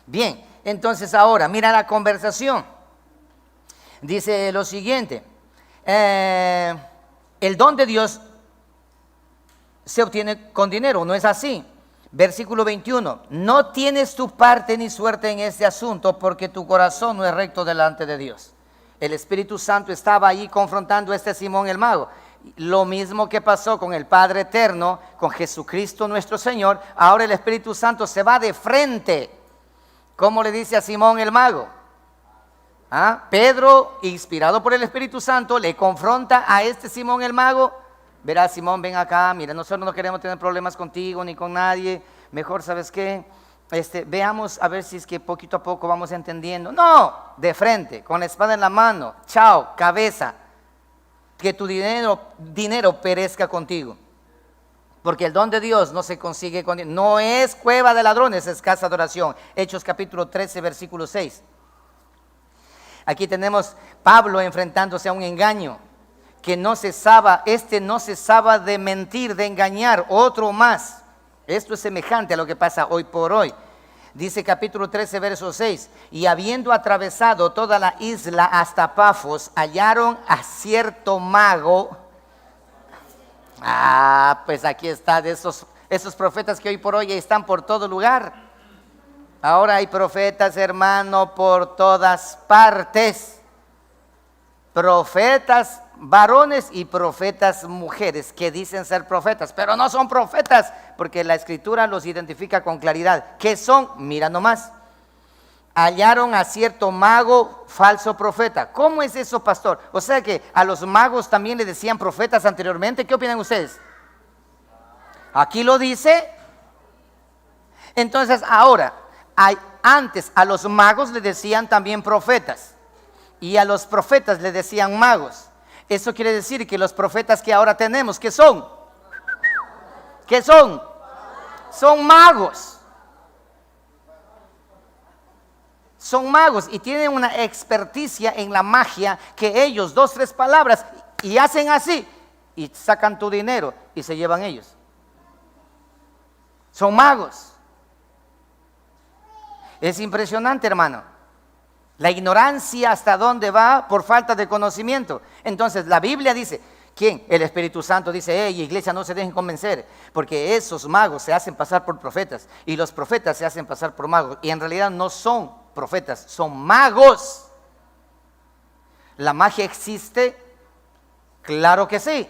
Bien, entonces ahora, mira la conversación. Dice lo siguiente. El don de Dios se obtiene con dinero, ¿no es así? Versículo 21. No tienes tu parte ni suerte en este asunto, porque tu corazón no es recto delante de Dios. El Espíritu Santo estaba ahí confrontando a este Simón el mago. Lo mismo que pasó con el Padre Eterno, con Jesucristo nuestro Señor. Ahora el Espíritu Santo se va de frente. ¿Cómo le dice a Simón el mago? Pedro, inspirado por el Espíritu Santo, le confronta a este Simón el mago. Verá, Simón, ven acá, mira, nosotros no queremos tener problemas contigo ni con nadie. Mejor, ¿sabes qué? Veamos a ver si es que poquito a poco vamos entendiendo. No, de frente, con la espada en la mano. Chao, cabeza. Que tu dinero perezca contigo. Porque el don de Dios no se consigue con dinero. No es cueva de ladrones, es casa de oración. Hechos capítulo 13, versículo 6. Aquí tenemos Pablo enfrentándose a un engaño. Que no cesaba, no cesaba de mentir, de engañar, otro más. Esto es semejante a lo que pasa hoy por hoy. Dice capítulo 13, verso 6. Y habiendo atravesado toda la isla hasta Pafos, hallaron a cierto mago. Pues aquí está, de esos profetas que hoy por hoy están por todo lugar. Ahora hay profetas, hermano, por todas partes. Profetas varones y profetas mujeres que dicen ser profetas, pero no son profetas, porque la Escritura los identifica con claridad. ¿Qué son? Mira nomás. Hallaron a cierto mago falso profeta. ¿Cómo es eso, pastor? O sea que a los magos también le decían profetas anteriormente. ¿Qué opinan ustedes? Aquí lo dice. Entonces ahora, antes a los magos le decían también profetas y a los profetas le decían magos. Eso quiere decir que los profetas que ahora tenemos, ¿qué son? ¿Qué son? Son magos. Son magos y tienen una experticia en la magia que ellos, 2, 3 palabras y hacen así y sacan tu dinero y se llevan ellos. Son magos. Es impresionante, hermano. La ignorancia hasta dónde va por falta de conocimiento. Entonces la Biblia dice, ¿quién? El Espíritu Santo dice, iglesia, no se dejen convencer, porque esos magos se hacen pasar por profetas y los profetas se hacen pasar por magos y en realidad no son profetas, son magos. ¿La magia existe? Claro que sí,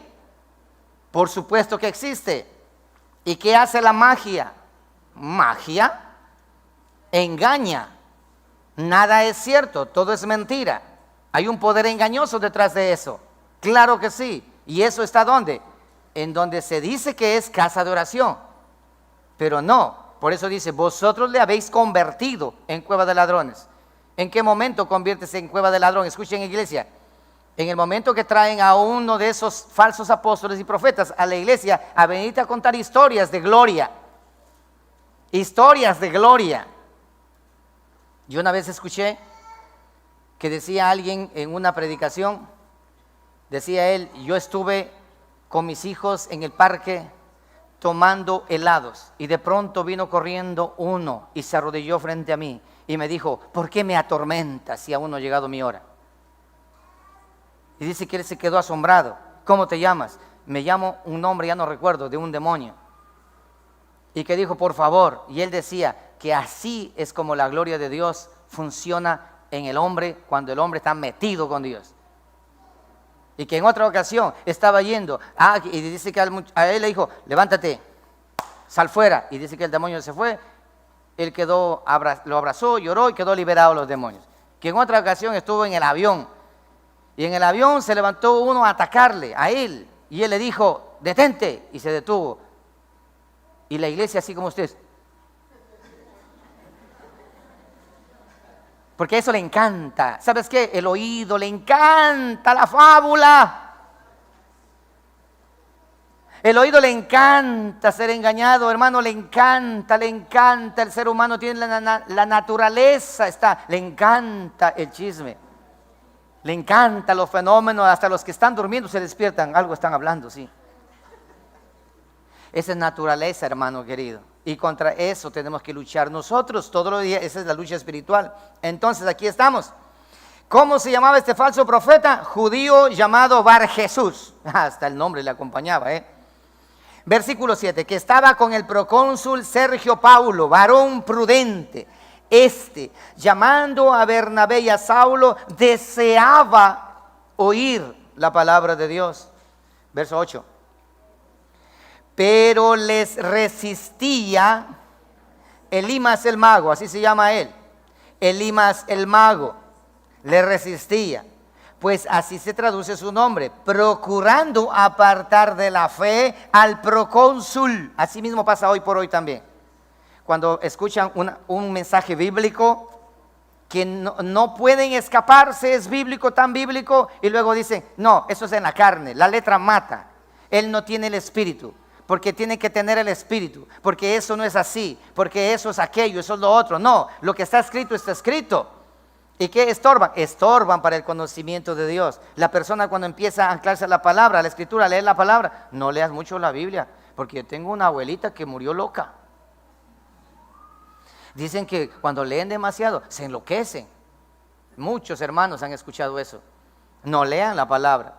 por supuesto que existe. ¿Y qué hace la magia? Magia engaña. Nada es cierto, todo es mentira. Hay un poder engañoso detrás de eso. Claro que sí. ¿Y eso está dónde? En donde se dice que es casa de oración. Pero no, por eso dice, vosotros le habéis convertido en cueva de ladrones. ¿En qué momento conviertes en cueva de ladrón? Escuchen, iglesia. En el momento que traen a uno de esos falsos apóstoles y profetas a la iglesia a venir a contar historias de gloria. Historias de gloria. Yo una vez escuché que decía alguien en una predicación, decía él, yo estuve con mis hijos en el parque tomando helados y de pronto vino corriendo uno y se arrodilló frente a mí y me dijo, ¿por qué me atormentas si aún no ha llegado mi hora? Y dice que él se quedó asombrado. ¿Cómo te llamas? Me llamo un nombre, ya no recuerdo, de un demonio. Y que dijo, por favor, y él decía que así es como la gloria de Dios funciona en el hombre cuando el hombre está metido con Dios. Y que en otra ocasión estaba yendo, y dice que a él le dijo, levántate, sal fuera. Y dice que el demonio se fue, él quedó, lo abrazó, lloró y quedó liberado de los demonios. Que en otra ocasión estuvo en el avión, y en el avión se levantó uno a atacarle a él, y él le dijo, detente, y se detuvo. Y la iglesia así como ustedes. Porque eso le encanta. ¿Sabes qué? El oído le encanta la fábula. El oído le encanta ser engañado, hermano, le encanta. El ser humano tiene la naturaleza, le encanta el chisme. Le encantan los fenómenos, hasta los que están durmiendo se despiertan, algo están hablando, sí. Esa es naturaleza, hermano querido. Y contra eso tenemos que luchar nosotros todos los días. Esa es la lucha espiritual. Entonces aquí estamos. ¿Cómo se llamaba este falso profeta? Judío llamado Bar Jesús. Hasta el nombre le acompañaba, Versículo 7, que estaba con el procónsul Sergio Paulo, varón prudente. Llamando a Bernabé y a Saulo, deseaba oír la palabra de Dios. Verso 8. Pero les resistía Elimas el mago, así se llama él. Elimas el mago, le resistía. Pues así se traduce su nombre, procurando apartar de la fe al procónsul. Así mismo pasa hoy por hoy también. Cuando escuchan un mensaje bíblico que no pueden escaparse, es bíblico, tan bíblico, y luego dicen, no, eso es en la carne, la letra mata, él no tiene el espíritu, porque tiene que tener el espíritu, porque eso no es así, porque eso es aquello, eso es lo otro. No, lo que está escrito está escrito. ¿Y qué estorban? Estorban para el conocimiento de Dios. La persona cuando empieza a anclarse a la palabra, a la escritura, a leer la palabra, no leas mucho la Biblia, porque yo tengo una abuelita que murió loca. Dicen que cuando leen demasiado se enloquecen. Muchos hermanos han escuchado eso. No lean la palabra.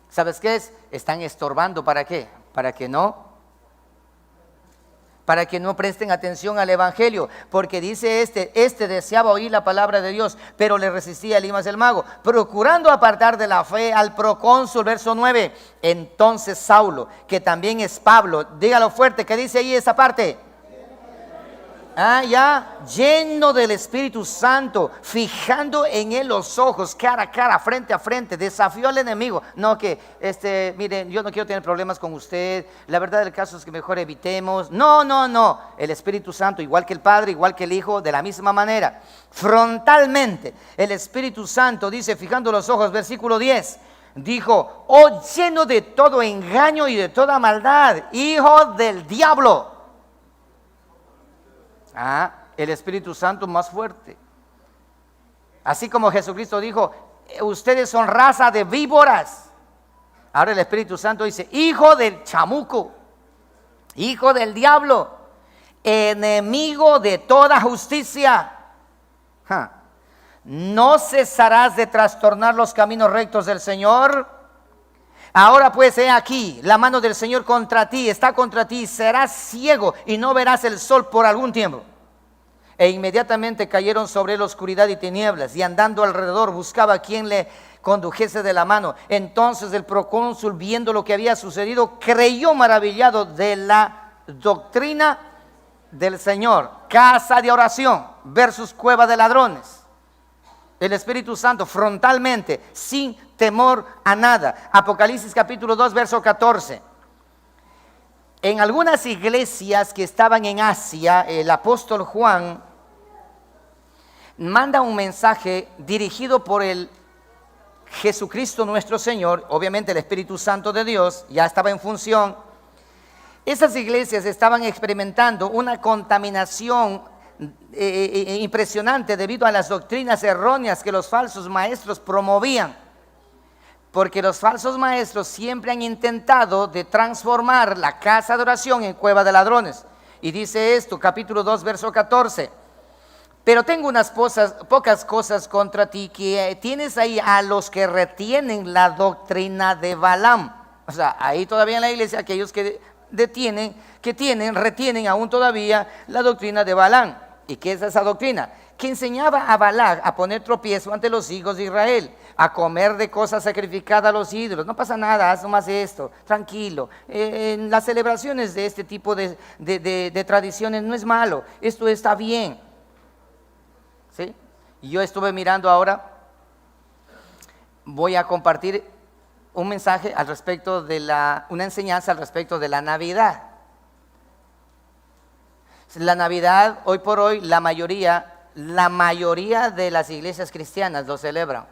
¿Sabes qué es? Están estorbando. ¿Para qué? Para que no presten atención al evangelio, porque dice este deseaba oír la palabra de Dios, pero le resistía Elimas el mago, procurando apartar de la fe al procónsul. Verso 9. Entonces Saulo, que también es Pablo, dígalo fuerte, ¿qué dice ahí esa parte? Lleno del Espíritu Santo, fijando en él los ojos, cara a cara, frente a frente, desafió al enemigo. No, que miren, yo no quiero tener problemas con usted, la verdad del caso es que mejor evitemos. No, el Espíritu Santo, igual que el Padre, igual que el Hijo, de la misma manera, frontalmente, el Espíritu Santo dice, fijando los ojos, versículo 10, dijo, oh lleno de todo engaño y de toda maldad, hijo del diablo. El Espíritu Santo más fuerte. Así como Jesucristo dijo, ustedes son raza de víboras. Ahora el Espíritu Santo dice, hijo del chamuco, hijo del diablo, enemigo de toda justicia. ¿No cesarás de trastornar los caminos rectos del Señor? Ahora pues he aquí, la mano del Señor contra ti, está contra ti, serás ciego y no verás el sol por algún tiempo. E inmediatamente cayeron sobre él oscuridad y tinieblas, y andando alrededor buscaba a quien le condujese de la mano. Entonces el procónsul, viendo lo que había sucedido, creyó maravillado de la doctrina del Señor. Casa de oración versus cueva de ladrones. El Espíritu Santo frontalmente, sin temor a nada. Apocalipsis capítulo 2, verso 14. En algunas iglesias que estaban en Asia, el apóstol Juan manda un mensaje dirigido por el Jesucristo nuestro Señor, obviamente el Espíritu Santo de Dios, ya estaba en función. Esas iglesias estaban experimentando una contaminación impresionante debido a las doctrinas erróneas que los falsos maestros promovían, porque los falsos maestros siempre han intentado de transformar la casa de oración en cueva de ladrones. Y dice esto, capítulo 2, verso 14: pero tengo unas pocas cosas contra ti, que tienes ahí a los que retienen la doctrina de Balaam. O sea, ahí todavía en la iglesia aquellos que retienen aún todavía la doctrina de Balaam. ¿Y qué es esa doctrina? Que enseñaba a Balac a poner tropiezo ante los hijos de Israel, a comer de cosas sacrificadas a los ídolos. No pasa nada, haz nomás esto, tranquilo. En las celebraciones de este tipo de tradiciones no es malo, esto está bien. ¿Sí? Y yo estuve mirando ahora, voy a compartir un mensaje al respecto de una enseñanza al respecto de la Navidad. La Navidad, hoy por hoy, la mayoría la mayoría de las iglesias cristianas lo celebran.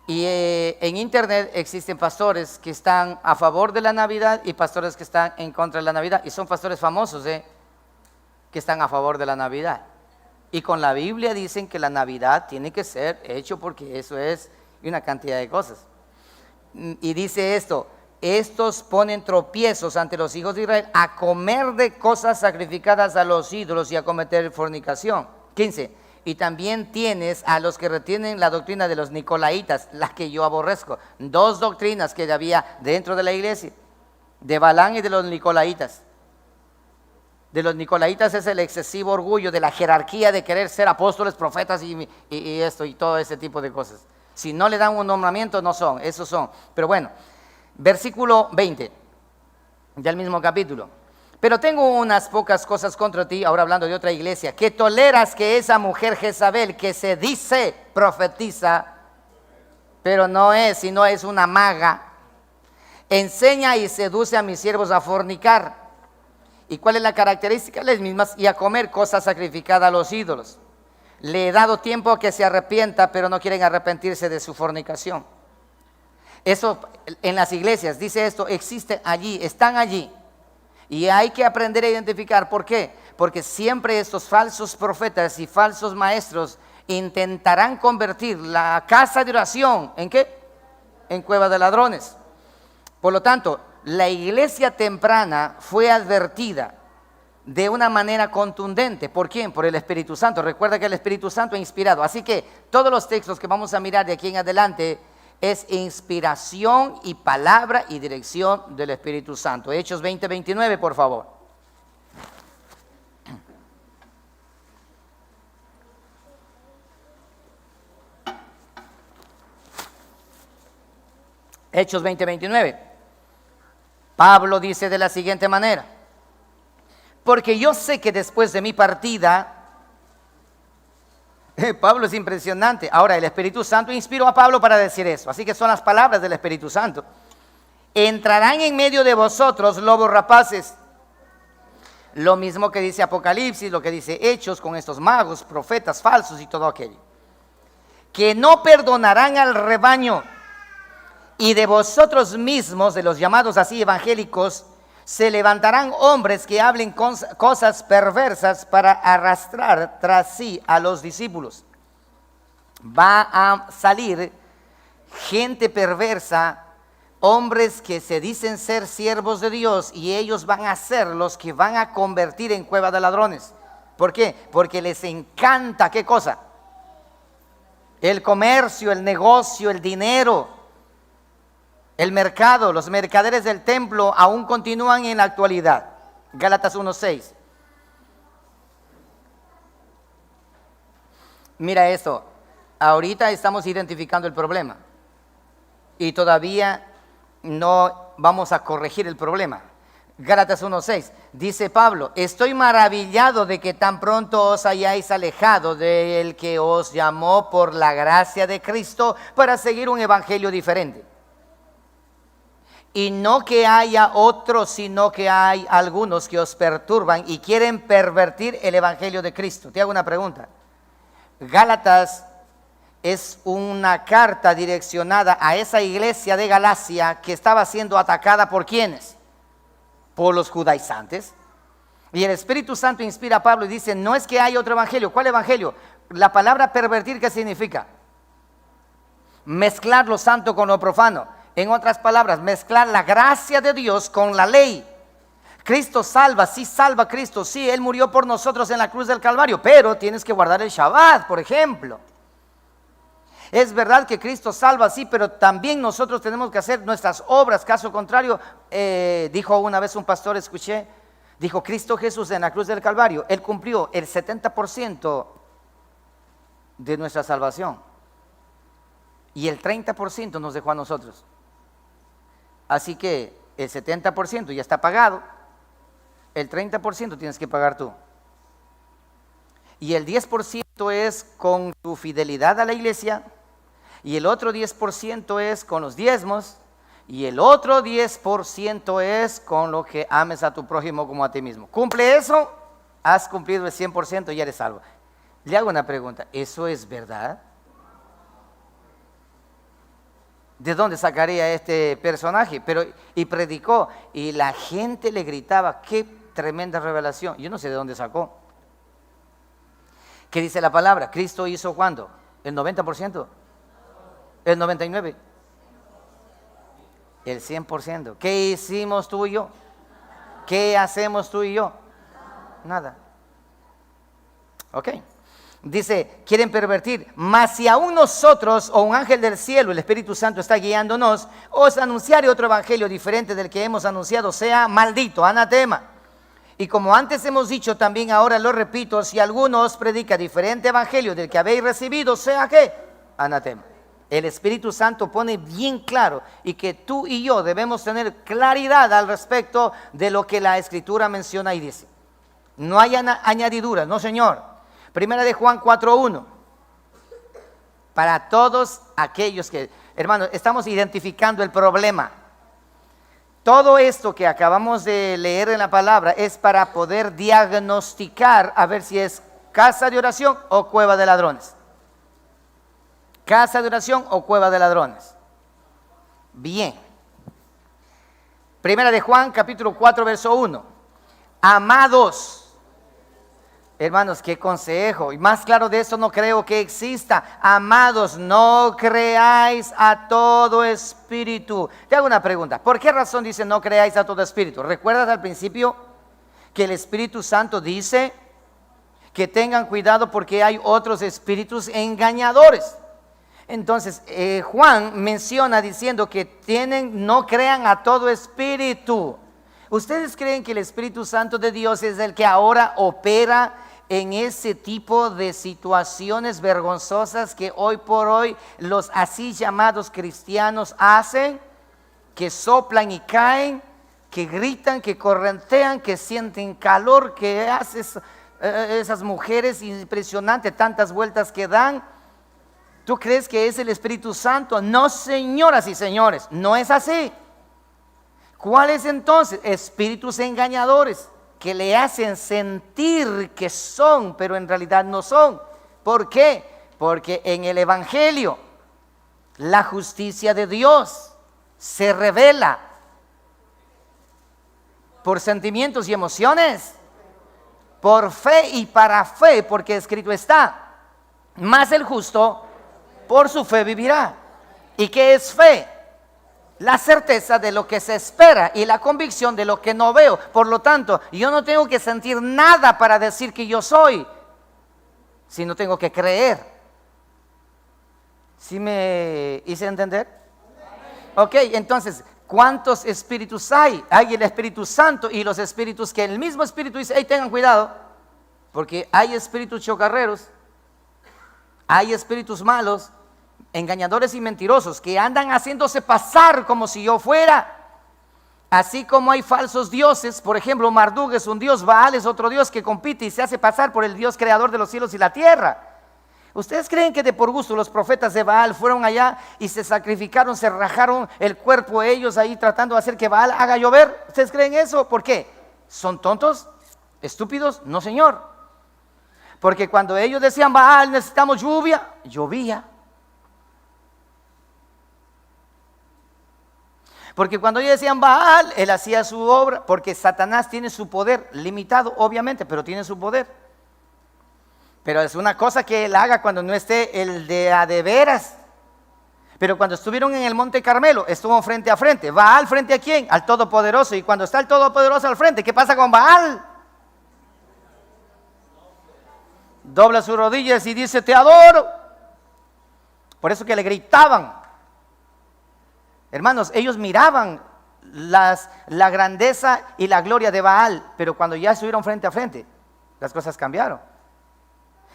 Y en internet existen pastores que están a favor de la Navidad y pastores que están en contra de la Navidad. Y son pastores famosos que están a favor de la Navidad. Y con la Biblia dicen que la Navidad tiene que ser hecho porque eso es una cantidad de cosas. Y dice esto: estos ponen tropiezos ante los hijos de Israel a comer de cosas sacrificadas a los ídolos y a cometer fornicación. 15. Y también tienes a los que retienen la doctrina de los nicolaitas, la que yo aborrezco. Dos doctrinas que había dentro de la iglesia, de Balán y de los nicolaitas. De los nicolaitas es el excesivo orgullo de la jerarquía de querer ser apóstoles, profetas y esto y todo ese tipo de cosas. Si no le dan un nombramiento, no son, esos son. Pero bueno, versículo 20 del mismo capítulo. Pero tengo unas pocas cosas contra ti, ahora hablando de otra iglesia, que toleras que esa mujer Jezabel, que se dice profetiza, pero no es, sino es una maga, enseña y seduce a mis siervos a fornicar. ¿Y cuál es la característica? Las mismas, y a comer cosas sacrificadas a los ídolos. Le he dado tiempo a que se arrepienta, pero no quieren arrepentirse de su fornicación. Eso en las iglesias, dice esto, existe allí, están allí. Y hay que aprender a identificar. ¿Por qué? Porque siempre estos falsos profetas y falsos maestros intentarán convertir la casa de oración, ¿en qué? En cueva de ladrones. Por lo tanto, la iglesia temprana fue advertida de una manera contundente. ¿Por quién? Por el Espíritu Santo. Recuerda que el Espíritu Santo ha inspirado. Así que todos los textos que vamos a mirar de aquí en adelante es inspiración y palabra y dirección del Espíritu Santo. Hechos 20:29, por favor. Hechos 20:29. Pablo dice de la siguiente manera: porque yo sé que después de mi partida, Pablo es impresionante. Ahora, el Espíritu Santo inspiró a Pablo para decir eso, así que son las palabras del Espíritu Santo. Entrarán en medio de vosotros lobos rapaces. Lo mismo que dice Apocalipsis, lo que dice Hechos con estos magos, profetas falsos y todo aquello. Que no perdonarán al rebaño. Y de vosotros mismos, de los llamados así evangélicos, se levantarán hombres que hablen cosas perversas para arrastrar tras sí a los discípulos. Va a salir gente perversa, hombres que se dicen ser siervos de Dios, y ellos van a ser los que van a convertir en cueva de ladrones. ¿Por qué? Porque les encanta, ¿qué cosa? El comercio, el negocio, el dinero. El mercado, los mercaderes del templo aún continúan en la actualidad. Gálatas 1:6. Mira esto, ahorita estamos identificando el problema y todavía no vamos a corregir el problema. Gálatas 1:6, dice Pablo: estoy maravillado de que tan pronto os hayáis alejado del que os llamó por la gracia de Cristo para seguir un evangelio diferente. Y no que haya otros, sino que hay algunos que os perturban y quieren pervertir el evangelio de Cristo. Te hago una pregunta. Gálatas es una carta direccionada a esa iglesia de Galacia que estaba siendo atacada ¿por quiénes? Por los judaizantes. Y el Espíritu Santo inspira a Pablo y dice: no es que hay otro evangelio. ¿Cuál evangelio? La palabra pervertir, ¿qué significa? Mezclar lo santo con lo profano. En otras palabras, mezclar la gracia de Dios con la ley. Cristo salva, sí salva Cristo, sí, Él murió por nosotros en la cruz del Calvario, pero tienes que guardar el Shabbat, por ejemplo. Es verdad que Cristo salva, sí, pero también nosotros tenemos que hacer nuestras obras. Caso contrario, dijo una vez un pastor, escuché, dijo: Cristo Jesús en la cruz del Calvario, Él cumplió el 70% de nuestra salvación y el 30% nos dejó a nosotros. Así que el 70% ya está pagado, el 30% tienes que pagar tú. Y el 10% es con tu fidelidad a la iglesia, y el otro 10% es con los diezmos, y el otro 10% es con lo que ames a tu prójimo como a ti mismo. ¿Cumple eso? has cumplido el 100% y eres salvo. Le hago una pregunta, ¿eso es verdad? ¿De dónde sacaría este personaje? Y predicó, y la gente le gritaba, qué tremenda revelación. Yo no sé de dónde sacó. ¿Qué dice la palabra? ¿Cristo hizo cuándo? ¿El 90%? ¿El 99%? El 100%. ¿Qué hicimos tú y yo? ¿Qué hacemos tú y yo? Nada. Ok. Dice, quieren pervertir, mas si aún nosotros o un ángel del cielo, el Espíritu Santo está guiándonos, os anunciaré otro evangelio diferente del que hemos anunciado, sea maldito, anatema. Y como antes hemos dicho, también ahora lo repito, si alguno os predica diferente evangelio del que habéis recibido, sea ¿qué? Anatema. El Espíritu Santo pone bien claro y que tú y yo debemos tener claridad al respecto de lo que la Escritura menciona y dice. No hay añadiduras, no señor. Primera de Juan 4:1. Para todos aquellos que, hermanos, estamos identificando el problema. Todo esto que acabamos de leer en la palabra es para poder diagnosticar a ver si es casa de oración o cueva de ladrones. Casa de oración o cueva de ladrones. Bien. Primera de Juan capítulo 4 verso 1. Amados. Hermanos, qué consejo. Y más claro de eso no creo que exista. Amados, no creáis a todo espíritu. Te hago una pregunta. ¿Por qué razón dice no creáis a todo espíritu? ¿Recuerdas al principio que el Espíritu Santo dice que tengan cuidado porque hay otros espíritus engañadores? Entonces, Juan menciona diciendo que no crean a todo espíritu. ¿Ustedes creen que el Espíritu Santo de Dios es el que ahora opera en ese tipo de situaciones vergonzosas que hoy por hoy los así llamados cristianos hacen? Que soplan y caen, que gritan, que correntean, que sienten calor, que hacen esas mujeres impresionantes, tantas vueltas que dan. ¿Tú crees que es el Espíritu Santo? No, señoras y señores, no es así. ¿Cuáles entonces? Espíritus engañadores que le hacen sentir que son, pero en realidad no son. ¿Por qué? Porque en el Evangelio la justicia de Dios se revela por sentimientos y emociones, por fe y para fe, porque escrito está, mas el justo por su fe vivirá. ¿Y qué es fe? La certeza de lo que se espera y la convicción de lo que no veo. Por lo tanto, yo no tengo que sentir nada para decir que yo soy, sino tengo que creer. ¿Sí me hice entender? Ok, entonces, ¿cuántos espíritus hay? Hay el Espíritu Santo y los espíritus que el mismo Espíritu dice, hey, tengan cuidado, porque hay espíritus chocarreros, hay espíritus malos, engañadores y mentirosos que andan haciéndose pasar como si yo fuera. Así como hay falsos dioses, por ejemplo, Marduk es un dios, Baal es otro dios que compite y se hace pasar por el Dios creador de los cielos y la tierra. ¿Ustedes creen que de por gusto los profetas de Baal fueron allá y se sacrificaron, se rajaron el cuerpo ellos ahí tratando de hacer que Baal haga llover? ¿Ustedes creen eso? ¿Por qué? ¿Son tontos? ¿Estúpidos? No, señor. Porque cuando ellos decían Baal, necesitamos lluvia, llovía. Porque cuando ellos decían Baal, él hacía su obra, porque Satanás tiene su poder, limitado obviamente, pero tiene su poder. Pero es una cosa que él haga cuando no esté el de a de veras. Pero cuando estuvieron en el Monte Carmelo, estuvo frente a frente. ¿Baal frente a quién? Al Todopoderoso. Y cuando está el Todopoderoso al frente, ¿qué pasa con Baal? Dobla sus rodillas y dice, te adoro. Por eso que le gritaban. Hermanos, ellos miraban la grandeza y la gloria de Baal, pero cuando ya estuvieron frente a frente, las cosas cambiaron.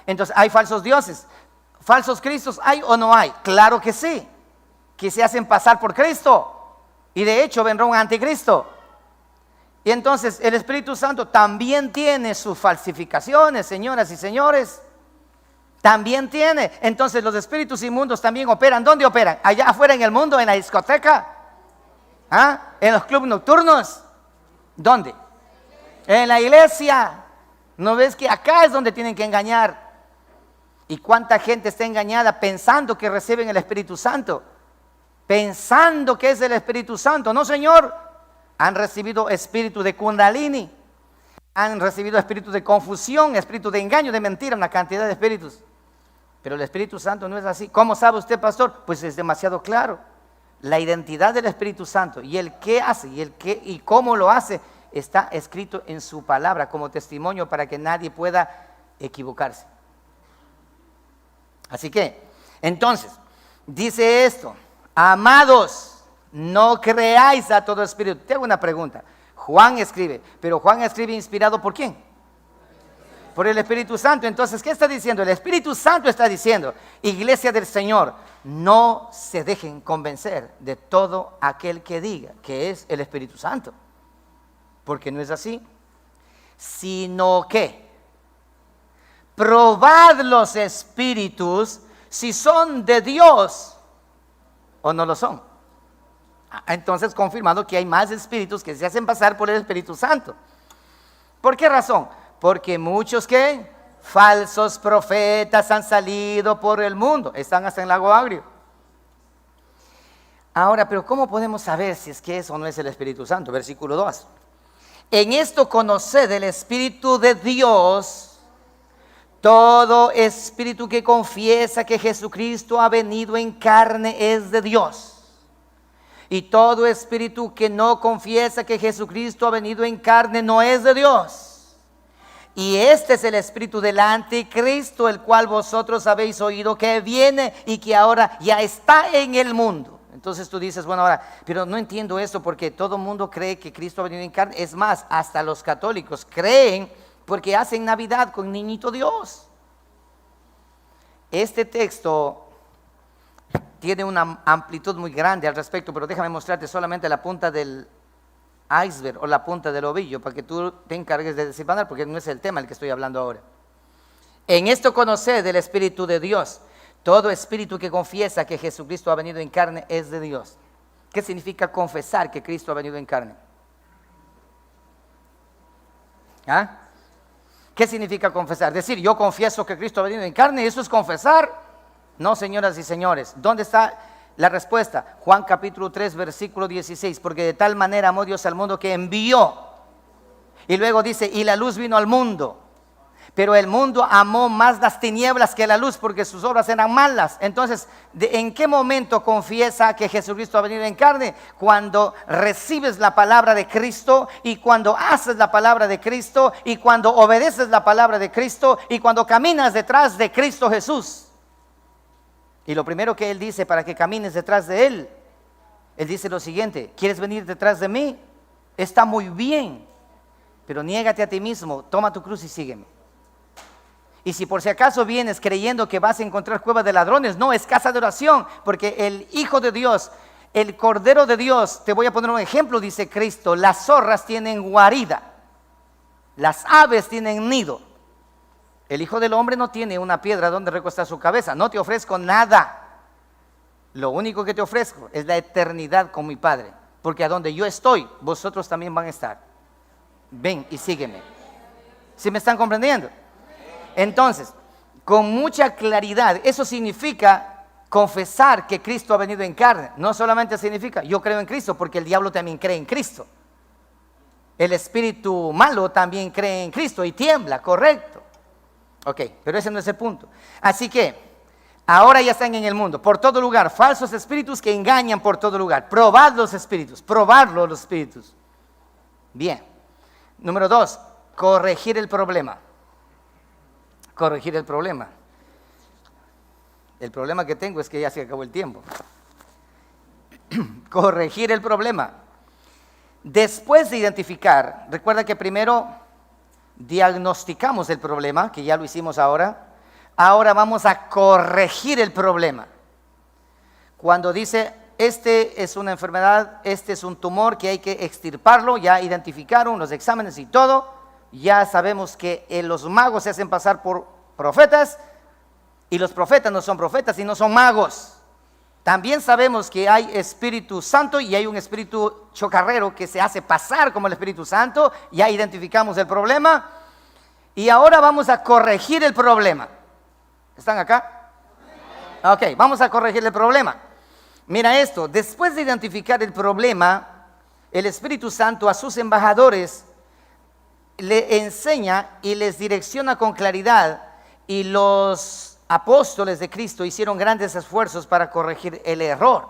Entonces, ¿hay falsos dioses? ¿Falsos cristos hay o no hay? Claro que sí, que se hacen pasar por Cristo, y de hecho vendrá un anticristo. Y entonces el Espíritu Santo también tiene sus falsificaciones, señoras y señores. También tiene. Entonces los espíritus inmundos también operan. ¿Dónde operan? Allá afuera en el mundo, en la discoteca. ¿Ah? En los clubes nocturnos. ¿Dónde? En la iglesia. ¿No ves que acá es donde tienen que engañar? ¿Y cuánta gente está engañada pensando que reciben el Espíritu Santo? Pensando que es el Espíritu Santo. No, Señor. Han recibido espíritu de Kundalini. Han recibido espíritu de confusión, espíritu de engaño, de mentira, una cantidad de espíritus. Pero el Espíritu Santo no es así. ¿Cómo sabe usted, pastor? Pues es demasiado claro. La identidad del Espíritu Santo y el qué hace y el qué y cómo lo hace está escrito en su palabra como testimonio para que nadie pueda equivocarse. Así que, entonces, dice esto: amados, no creáis a todo espíritu. Te hago una pregunta. Juan escribe, pero Juan escribe inspirado ¿por quién? Por el Espíritu Santo. Entonces, ¿qué está diciendo? El Espíritu Santo está diciendo: iglesia del Señor, no se dejen convencer de todo aquel que diga que es el Espíritu Santo, porque no es así, sino que probad los espíritus si son de Dios o no lo son. Entonces, confirmando que hay más espíritus que se hacen pasar por el Espíritu Santo. ¿Por qué razón? Porque muchos que falsos profetas han salido por el mundo, están hasta en Lago Agrio. Ahora, pero ¿cómo podemos saber si es que eso no es el Espíritu Santo? Versículo 2. En esto conoced el Espíritu de Dios. Todo espíritu que confiesa que Jesucristo ha venido en carne es de Dios. Y todo espíritu que no confiesa que Jesucristo ha venido en carne no es de Dios. Y este es el espíritu del anticristo, el cual vosotros habéis oído que viene y que ahora ya está en el mundo. Entonces tú dices, bueno, ahora, pero no entiendo esto porque todo el mundo cree que Cristo ha venido en carne. Es más, hasta los católicos creen porque hacen Navidad con Niñito Dios. Este texto tiene una amplitud muy grande al respecto, pero déjame mostrarte solamente la punta del iceberg o la punta del ovillo para que tú te encargues de desilvanar, porque no es el tema del que estoy hablando ahora. En esto conoced el Espíritu de Dios. Todo espíritu que confiesa que Jesucristo ha venido en carne es de Dios. ¿Qué significa confesar que Cristo ha venido en carne? ¿Ah? ¿Qué significa confesar? Decir, yo confieso que Cristo ha venido en carne, ¿eso es confesar? No, señoras y señores. ¿Dónde está la respuesta? Juan capítulo 3, versículo 16. Porque de tal manera amó Dios al mundo que envió. Y luego dice, y la luz vino al mundo. Pero el mundo amó más las tinieblas que la luz porque sus obras eran malas. Entonces, ¿en qué momento confiesa que Jesucristo ha venido en carne? Cuando recibes la palabra de Cristo y cuando haces la palabra de Cristo y cuando obedeces la palabra de Cristo y cuando caminas detrás de Cristo Jesús. Y lo primero que Él dice para que camines detrás de Él dice lo siguiente: ¿quieres venir detrás de mí? Está muy bien, pero niégate a ti mismo, toma tu cruz y sígueme. Y si por si acaso vienes creyendo que vas a encontrar cueva de ladrones, no, es casa de oración, porque el Hijo de Dios, el Cordero de Dios, te voy a poner un ejemplo, dice Cristo: las zorras tienen guarida, las aves tienen nido. El Hijo del Hombre no tiene una piedra donde recostar su cabeza. No te ofrezco nada. Lo único que te ofrezco es la eternidad con mi Padre, porque a donde yo estoy, vosotros también van a estar. Ven y sígueme. ¿Sí me están comprendiendo? Entonces, con mucha claridad, eso significa confesar que Cristo ha venido en carne. No solamente significa yo creo en Cristo, porque el diablo también cree en Cristo. El espíritu malo también cree en Cristo y tiembla, correcto. Ok, pero ese no es el punto. Así que ahora ya están en el mundo, por todo lugar, falsos espíritus que engañan por todo lugar. Probad los espíritus, probarlo los espíritus. Bien. Número 2, corregir el problema. Corregir el problema. El problema que tengo es que ya se acabó el tiempo. Corregir el problema. Después de identificar, recuerda que primero diagnosticamos el problema, que ya lo hicimos ahora. Ahora vamos a corregir el problema. Cuando dice, este es una enfermedad, este es un tumor que hay que extirparlo, ya identificaron los exámenes y todo. Ya sabemos que los magos se hacen pasar por profetas y los profetas no son profetas y no son magos. También sabemos que hay Espíritu Santo y hay un espíritu chocarrero que se hace pasar como el Espíritu Santo. Ya identificamos el problema. Y ahora vamos a corregir el problema. ¿Están acá? Ok, vamos a corregir el problema. Mira esto, después de identificar el problema, el Espíritu Santo a sus embajadores le enseña y les direcciona con claridad, y los apóstoles de Cristo hicieron grandes esfuerzos para corregir el error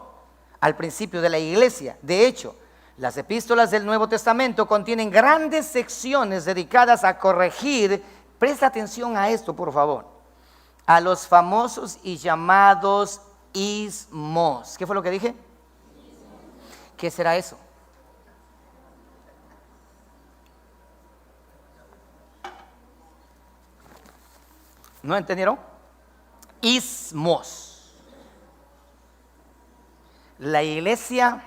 al principio de la iglesia. De hecho, las epístolas del Nuevo Testamento contienen grandes secciones dedicadas a corregir, presta atención a esto por favor, a los famosos y llamados ismos. ¿Qué fue lo que dije? ¿Qué será eso? ¿No entendieron? Ismos. La iglesia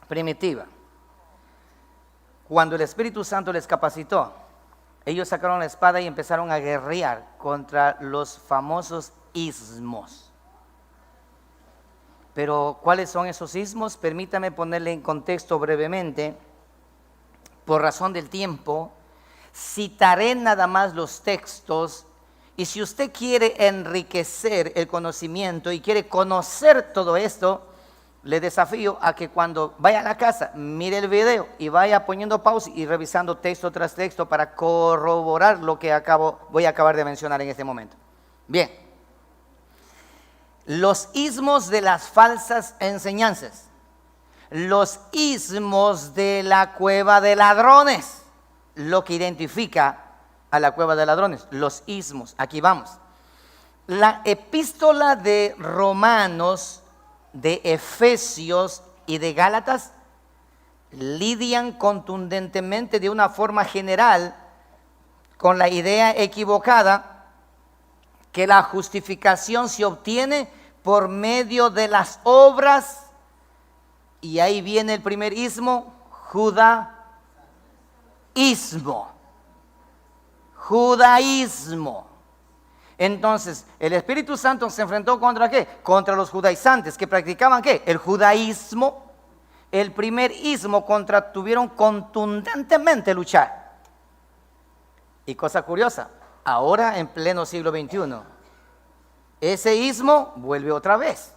primitiva, cuando el Espíritu Santo les capacitó, ellos sacaron la espada y empezaron a guerrear contra los famosos ismos. Pero ¿cuáles son esos ismos? Permítame ponerle en contexto brevemente. Por razón del tiempo, citaré nada más los textos. Y si usted quiere enriquecer el conocimiento y quiere conocer todo esto, le desafío a que cuando vaya a la casa, mire el video y vaya poniendo pausa y revisando texto tras texto para corroborar lo que voy a acabar de mencionar en este momento. Bien, los ismos de las falsas enseñanzas, los ismos de la cueva de ladrones, lo que identifica a la cueva de ladrones, los ismos. Aquí vamos. La epístola de Romanos, de Efesios y de Gálatas lidian contundentemente de una forma general con la idea equivocada que la justificación se obtiene por medio de las obras, y ahí viene el primer ismo, judaísmo. Judaísmo. Entonces, el Espíritu Santo se enfrentó ¿contra qué? Contra los judaizantes que practicaban ¿qué? El judaísmo. El primer ismo tuvieron contundentemente luchar. Y cosa curiosa, ahora en pleno siglo XXI, ese ismo vuelve otra vez.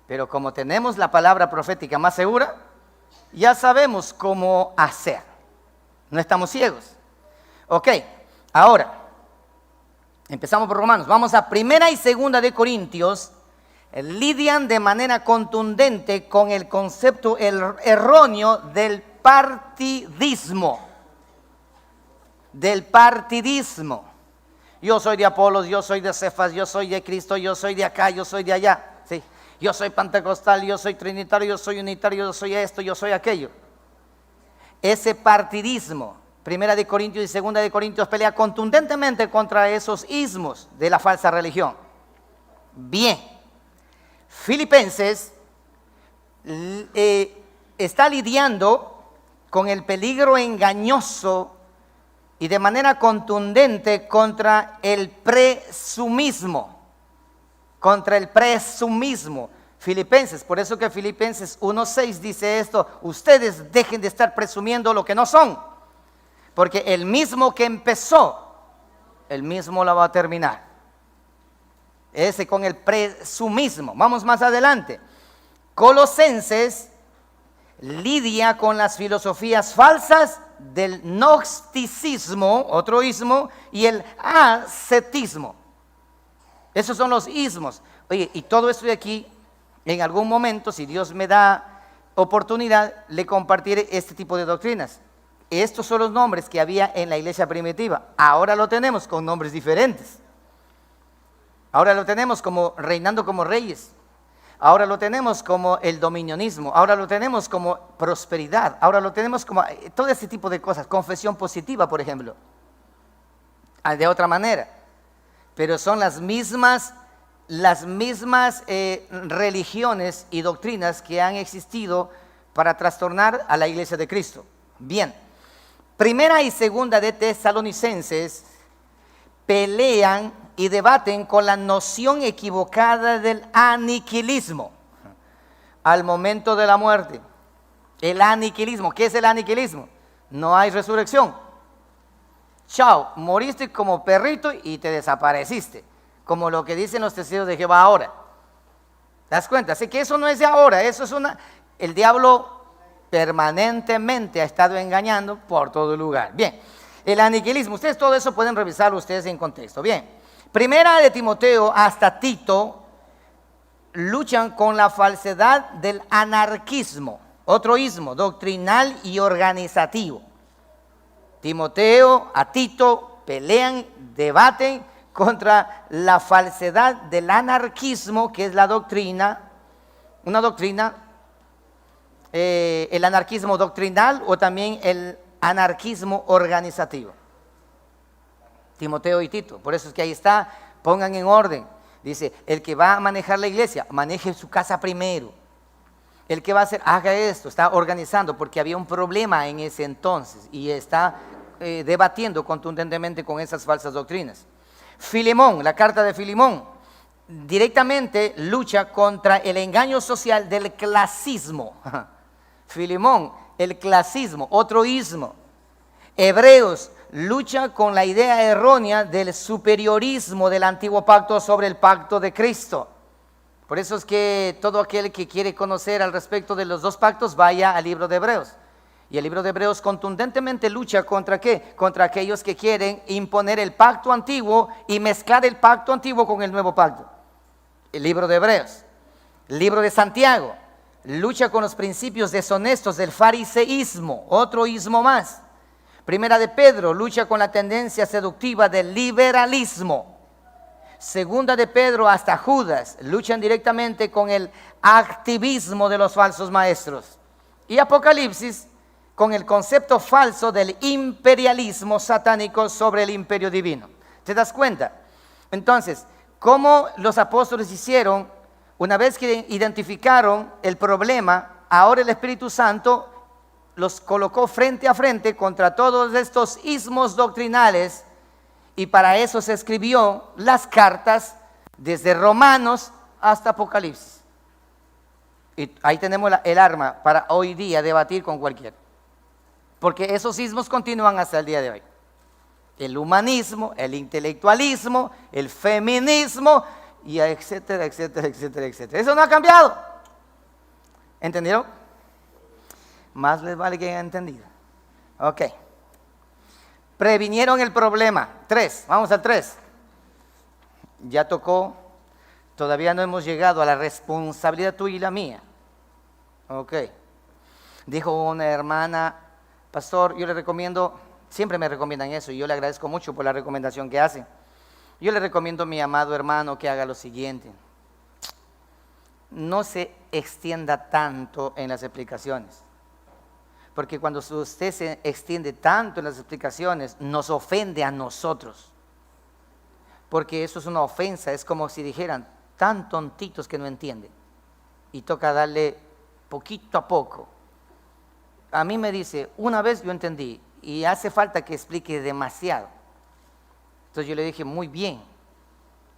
Pero como tenemos la palabra profética más segura, ya sabemos cómo hacer. No estamos ciegos. Ok. Ahora, empezamos por Romanos. Vamos a Primera y Segunda de Corintios. Lidian de manera contundente con el concepto erróneo del partidismo. Del partidismo. Yo soy de Apolos, yo soy de Cefas, yo soy de Cristo, yo soy de acá, yo soy de allá. ¿Sí? Yo soy pentecostal, yo soy trinitario, yo soy unitario, yo soy esto, yo soy aquello. Ese partidismo, Primera de Corintios y Segunda de Corintios, pelea contundentemente contra esos ismos de la falsa religión. Bien, Filipenses está lidiando con el peligro engañoso y de manera contundente contra el presumismo. Contra el presumismo. Filipenses, por eso que Filipenses 1:6 dice esto: ustedes dejen de estar presumiendo lo que no son, porque el mismo que empezó, el mismo la va a terminar. Ese con el presumismo. Vamos más adelante. Colosenses lidia con las filosofías falsas del gnosticismo, otro ismo, y el ascetismo. Esos son los ismos. Oye, y todo esto de aquí, en algún momento, si Dios me da oportunidad, le compartiré este tipo de doctrinas. Estos son los nombres que había en la iglesia primitiva. Ahora lo tenemos con nombres diferentes. Ahora lo tenemos como reinando como reyes. Ahora lo tenemos como el dominionismo. Ahora lo tenemos como prosperidad. Ahora lo tenemos como todo ese tipo de cosas. Confesión positiva, por ejemplo. De otra manera. Pero son las mismas religiones y doctrinas que han existido para trastornar a la iglesia de Cristo. Bien. Primera y Segunda de Tesalonicenses pelean y debaten con la noción equivocada del aniquilismo al momento de la muerte. El aniquilismo, ¿qué es el aniquilismo? No hay resurrección. chao, moriste como perrito y te desapareciste, como lo que dicen los testigos de Jehová ahora. ¿Te das cuenta? Así que eso no es de ahora, eso es el diablo permanentemente ha estado engañando por todo lugar. Bien, el aniquilismo, ustedes todo eso pueden revisarlo ustedes en contexto. Bien, primera de Timoteo hasta Tito luchan con la falsedad del anarquismo, otro ismo, doctrinal y organizativo. Timoteo a Tito pelean, debaten contra la falsedad del anarquismo, que es la doctrina, una doctrina, el anarquismo doctrinal o también el anarquismo organizativo. Timoteo y Tito, por eso es que ahí está, pongan en orden. Dice, el que va a manejar la iglesia, maneje su casa primero. El que va a hacer, haga esto, está organizando, porque había un problema en ese entonces y está debatiendo contundentemente con esas falsas doctrinas. Filemón, la carta de Filemón, directamente lucha contra el engaño social del clasismo. Filemón, el clasismo, otro ismo. Hebreos, lucha con la idea errónea del superiorismo del antiguo pacto sobre el pacto de Cristo. Por eso es que todo aquel que quiere conocer al respecto de los dos pactos vaya al libro de Hebreos. Y el libro de Hebreos contundentemente lucha contra ¿qué? Contra aquellos que quieren imponer el pacto antiguo y mezclar el pacto antiguo con el nuevo pacto. El libro de Hebreos. El libro de Santiago lucha con los principios deshonestos del fariseísmo, otro ismo más. Primera de Pedro lucha con la tendencia seductiva del liberalismo. Segunda de Pedro hasta Judas luchan directamente con el activismo de los falsos maestros. Y Apocalipsis con el concepto falso del imperialismo satánico sobre el imperio divino. ¿Te das cuenta? Entonces, ¿cómo los apóstoles hicieron? Una vez que identificaron el problema, ahora el Espíritu Santo los colocó frente a frente contra todos estos ismos doctrinales, y para eso se escribió las cartas desde Romanos hasta Apocalipsis. Y ahí tenemos el arma para hoy día debatir con cualquiera, porque esos ismos continúan hasta el día de hoy. El humanismo, el intelectualismo, el feminismo, y etcétera, etcétera, etcétera, etcétera. Eso no ha cambiado. ¿Entendieron? Más les vale que hayan entendido. Ok. Previnieron el problema. 3, vamos al 3. Ya tocó, todavía no hemos llegado a la responsabilidad tuya y la mía. Ok. Dijo una hermana, pastor, yo le recomiendo, siempre me recomiendan eso y yo le agradezco mucho por la recomendación que hacen. Yo le recomiendo a mi amado hermano que haga lo siguiente: no se extienda tanto en las explicaciones, porque cuando usted se extiende tanto en las explicaciones, nos ofende a nosotros, porque eso es una ofensa. Es como si dijeran, tan tontitos que no entienden, y toca darle poquito a poco. A mí me dice, una vez yo entendí, y hace falta que explique demasiado. Entonces yo le dije, muy bien,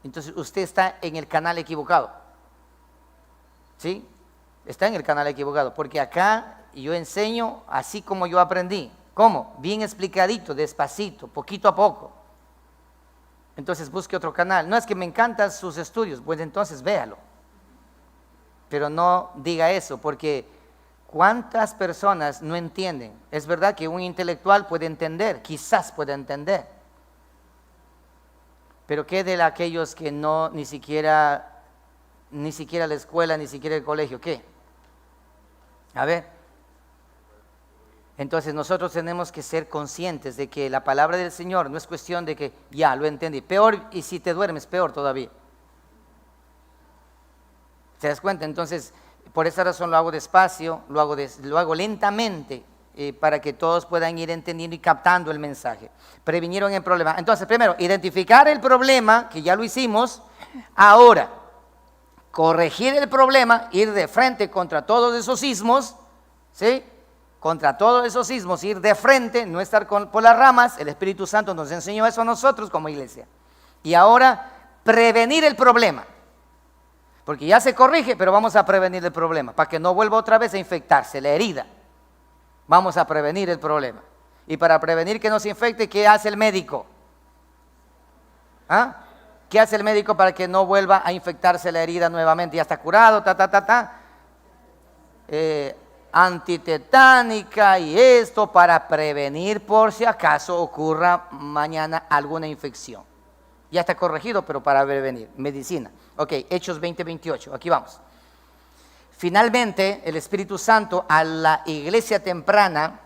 entonces usted está en el canal equivocado. ¿Sí? Está en el canal equivocado, porque acá yo enseño así como yo aprendí. ¿Cómo? Bien explicadito, despacito, poquito a poco. Entonces busque otro canal. No es que me encantan sus estudios, pues entonces véalo. Pero no diga eso, porque ¿cuántas personas no entienden? Es verdad que un intelectual puede entender, quizás puede entender. Pero ¿qué de aquellos que no, ni siquiera la escuela, ni siquiera el colegio? ¿Qué? A ver. Entonces nosotros tenemos que ser conscientes de que la palabra del Señor no es cuestión de que ya lo entendí. Peor, y si te duermes, peor todavía. ¿Te das cuenta? Entonces, por esa razón lo hago despacio, lo hago lentamente, para que todos puedan ir entendiendo y captando el mensaje. Previnieron el problema. Entonces, primero, identificar el problema, que ya lo hicimos. Ahora, corregir el problema, ir de frente contra todos esos ismos, ¿sí? Contra todos esos ismos, ir de frente, no estar por las ramas. El Espíritu Santo nos enseñó eso a nosotros como iglesia. Y ahora, prevenir el problema. Porque ya se corrige, pero vamos a prevenir el problema, para que no vuelva otra vez a infectarse la herida. Vamos a prevenir el problema. Y para prevenir que no se infecte, ¿qué hace el médico? ¿Ah? ¿Qué hace el médico para que no vuelva a infectarse la herida nuevamente? Ya está curado, antitetánica y esto para prevenir por si acaso ocurra mañana alguna infección. Ya está corregido, pero para prevenir. Medicina. Ok, Hechos 20:28. Aquí vamos. Finalmente, el Espíritu Santo a la iglesia temprana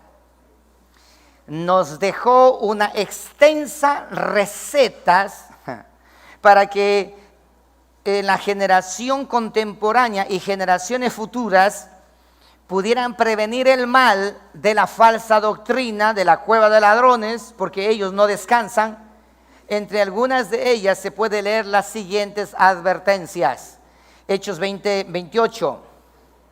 nos dejó una extensa recetas para que en la generación contemporánea y generaciones futuras pudieran prevenir el mal de la falsa doctrina de la cueva de ladrones, porque ellos no descansan. Entre algunas de ellas se puede leer las siguientes advertencias. Hechos 20:28.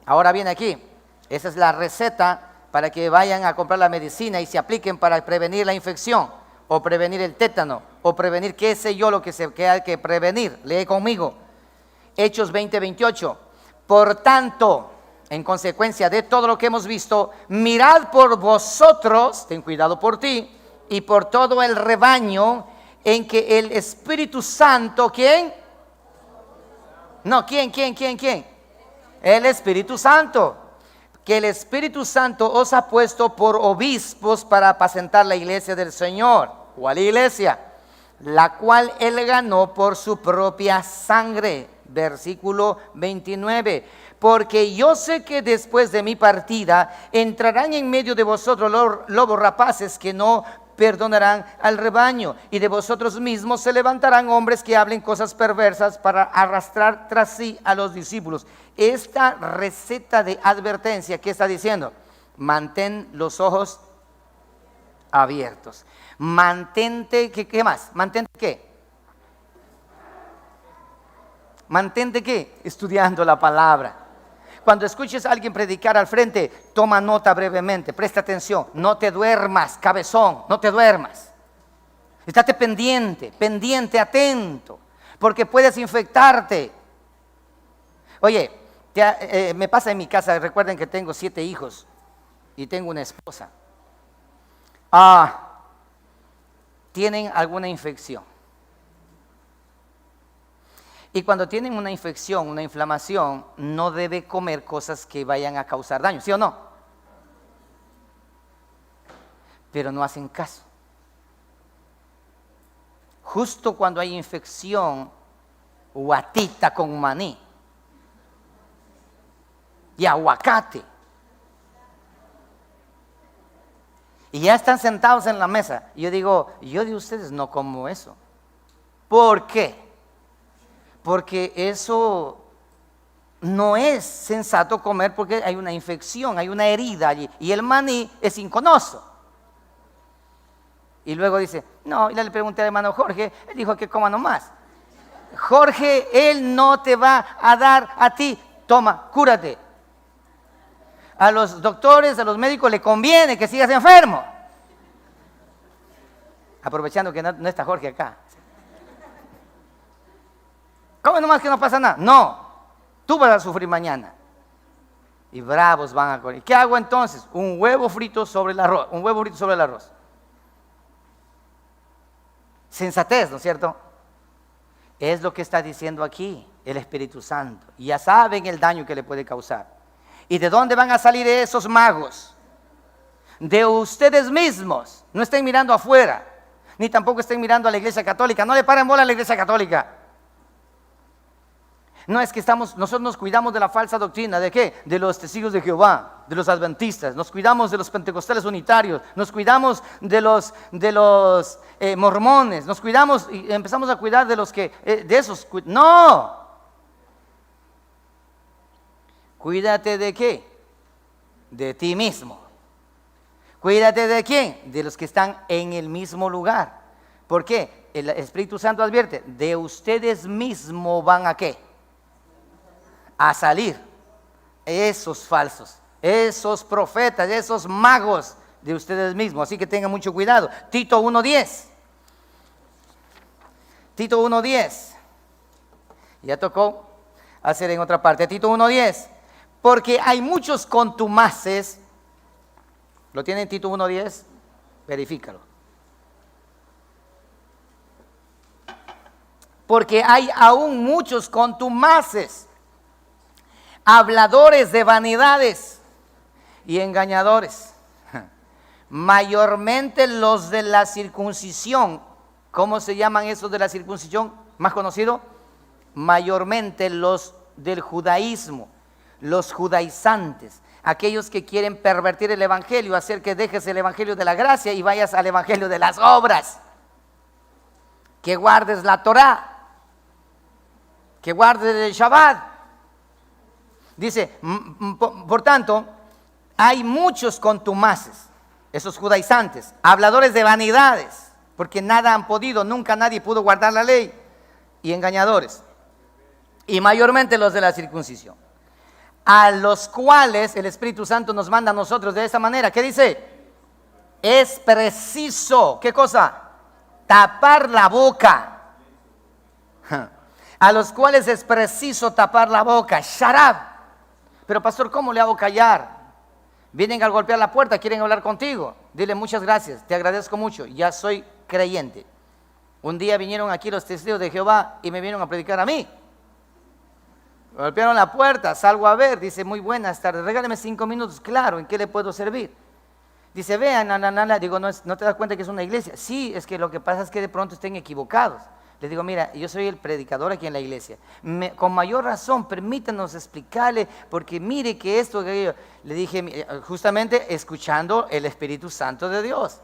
Ahora viene aquí. Esa es la receta para que vayan a comprar la medicina y se apliquen para prevenir la infección, o prevenir el tétano, o prevenir qué sé yo lo que hay que prevenir. Lee conmigo. Hechos 20:28. Por tanto, en consecuencia de todo lo que hemos visto, mirad por vosotros, ten cuidado por ti, y por todo el rebaño en que el Espíritu Santo, ¿quién? No, ¿quién? El Espíritu Santo. Que el Espíritu Santo os ha puesto por obispos para apacentar la iglesia del Señor. ¿Cuál iglesia? La cual Él ganó por su propia sangre. Versículo 29. Porque yo sé que después de mi partida entrarán en medio de vosotros lobos rapaces que no perdonarán al rebaño, y de vosotros mismos se levantarán hombres que hablen cosas perversas para arrastrar tras sí a los discípulos. Esta receta de advertencia, ¿qué está diciendo? Mantén los ojos abiertos. Mantente, ¿qué más? Mantente ¿qué? Mantente ¿qué? Estudiando la palabra. Cuando escuches a alguien predicar al frente, toma nota brevemente, presta atención, no te duermas, cabezón, no te duermas. Estate pendiente, atento, porque puedes infectarte. Oye, me pasa en mi casa, recuerden que tengo 7 hijos y tengo una esposa. Tienen alguna infección. Y cuando tienen una infección, una inflamación, no debe comer cosas que vayan a causar daño, ¿sí o no? Pero no hacen caso. Justo cuando hay infección, guatita con maní y aguacate. Y ya están sentados en la mesa. Y yo digo, yo de ustedes no como eso. ¿Por qué? Porque eso no es sensato comer, porque hay una infección, hay una herida allí. Y el maní es inconoso. Y luego dice, no, y le pregunté al hermano Jorge, él dijo que coma nomás. Jorge, él no te va a dar a ti, toma, cúrate. A los doctores, a los médicos le conviene que sigas enfermo. Aprovechando que no está Jorge acá. Come nomás que no pasa nada. No, tú vas a sufrir mañana. Y bravos van a correr. ¿Qué hago entonces? Un huevo frito sobre el arroz. Un huevo frito sobre el arroz. Sensatez, ¿no es cierto? Es lo que está diciendo aquí el Espíritu Santo. Y ya saben el daño que le puede causar. ¿Y de dónde van a salir esos magos? De ustedes mismos. No estén mirando afuera. Ni tampoco estén mirando a la Iglesia Católica. No le paren bola a la Iglesia Católica. No es que nosotros nos cuidamos de la falsa doctrina. ¿De qué? De los testigos de Jehová, de los adventistas. Nos cuidamos de los pentecostales unitarios. Nos cuidamos de los mormones. Nos cuidamos y empezamos a cuidar de los que, de esos. No. Cuídate de qué? De ti mismo. Cuídate de quién? De los que están en el mismo lugar. ¿Por qué? El Espíritu Santo advierte, de ustedes mismos van a qué? A salir esos falsos, esos profetas, esos magos de ustedes mismos. Así que tengan mucho cuidado. Tito 1:10. Tito 1:10. Ya tocó hacer en otra parte. Tito 1:10. Porque hay muchos contumaces. ¿Lo tienen Tito 1:10? Verifícalo. Porque hay aún muchos contumaces, habladores de vanidades y engañadores, mayormente los de la circuncisión. ¿Cómo se llaman esos de la circuncisión? Más conocido, mayormente los del judaísmo, los judaizantes, aquellos que quieren pervertir el evangelio, hacer que dejes el evangelio de la gracia y vayas al evangelio de las obras, que guardes la Torá, que guardes el Shabbat. Dice, por tanto, hay muchos contumaces, esos judaizantes, habladores de vanidades, porque nada han podido, nunca nadie pudo guardar la ley, y engañadores, y mayormente los de la circuncisión, a los cuales el Espíritu Santo nos manda a nosotros de esa manera. ¿Qué dice? Es preciso, ¿qué cosa? Tapar la boca. A los cuales es preciso tapar la boca. Shut up. Pero pastor, ¿cómo le hago callar? Vienen a golpear la puerta, quieren hablar contigo. Dile muchas gracias, te agradezco mucho, ya soy creyente. Un día vinieron aquí los testigos de Jehová y me vinieron a predicar a mí. Golpearon la puerta, salgo a ver, dice, muy buenas tardes, regáleme 5 minutos, claro, ¿en qué le puedo servir? Dice, vean, digo, ¿no te das cuenta que es una iglesia? Sí, es que lo que pasa es que de pronto estén equivocados. Le digo, mira, yo soy el predicador aquí en la iglesia, con mayor razón, permítanos explicarle, porque mire que esto, que aquello. Le dije, justamente escuchando el Espíritu Santo de Dios.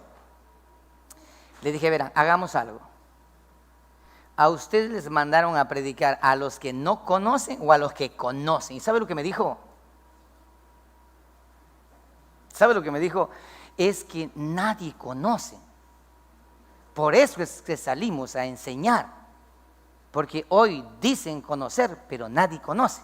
Le dije, verán, hagamos algo. ¿A ustedes les mandaron a predicar a los que no conocen o a los que conocen? ¿Y sabe lo que me dijo? ¿Sabe lo que me dijo? Es que nadie conoce. Por eso es que salimos a enseñar. Porque hoy dicen conocer, pero nadie conoce.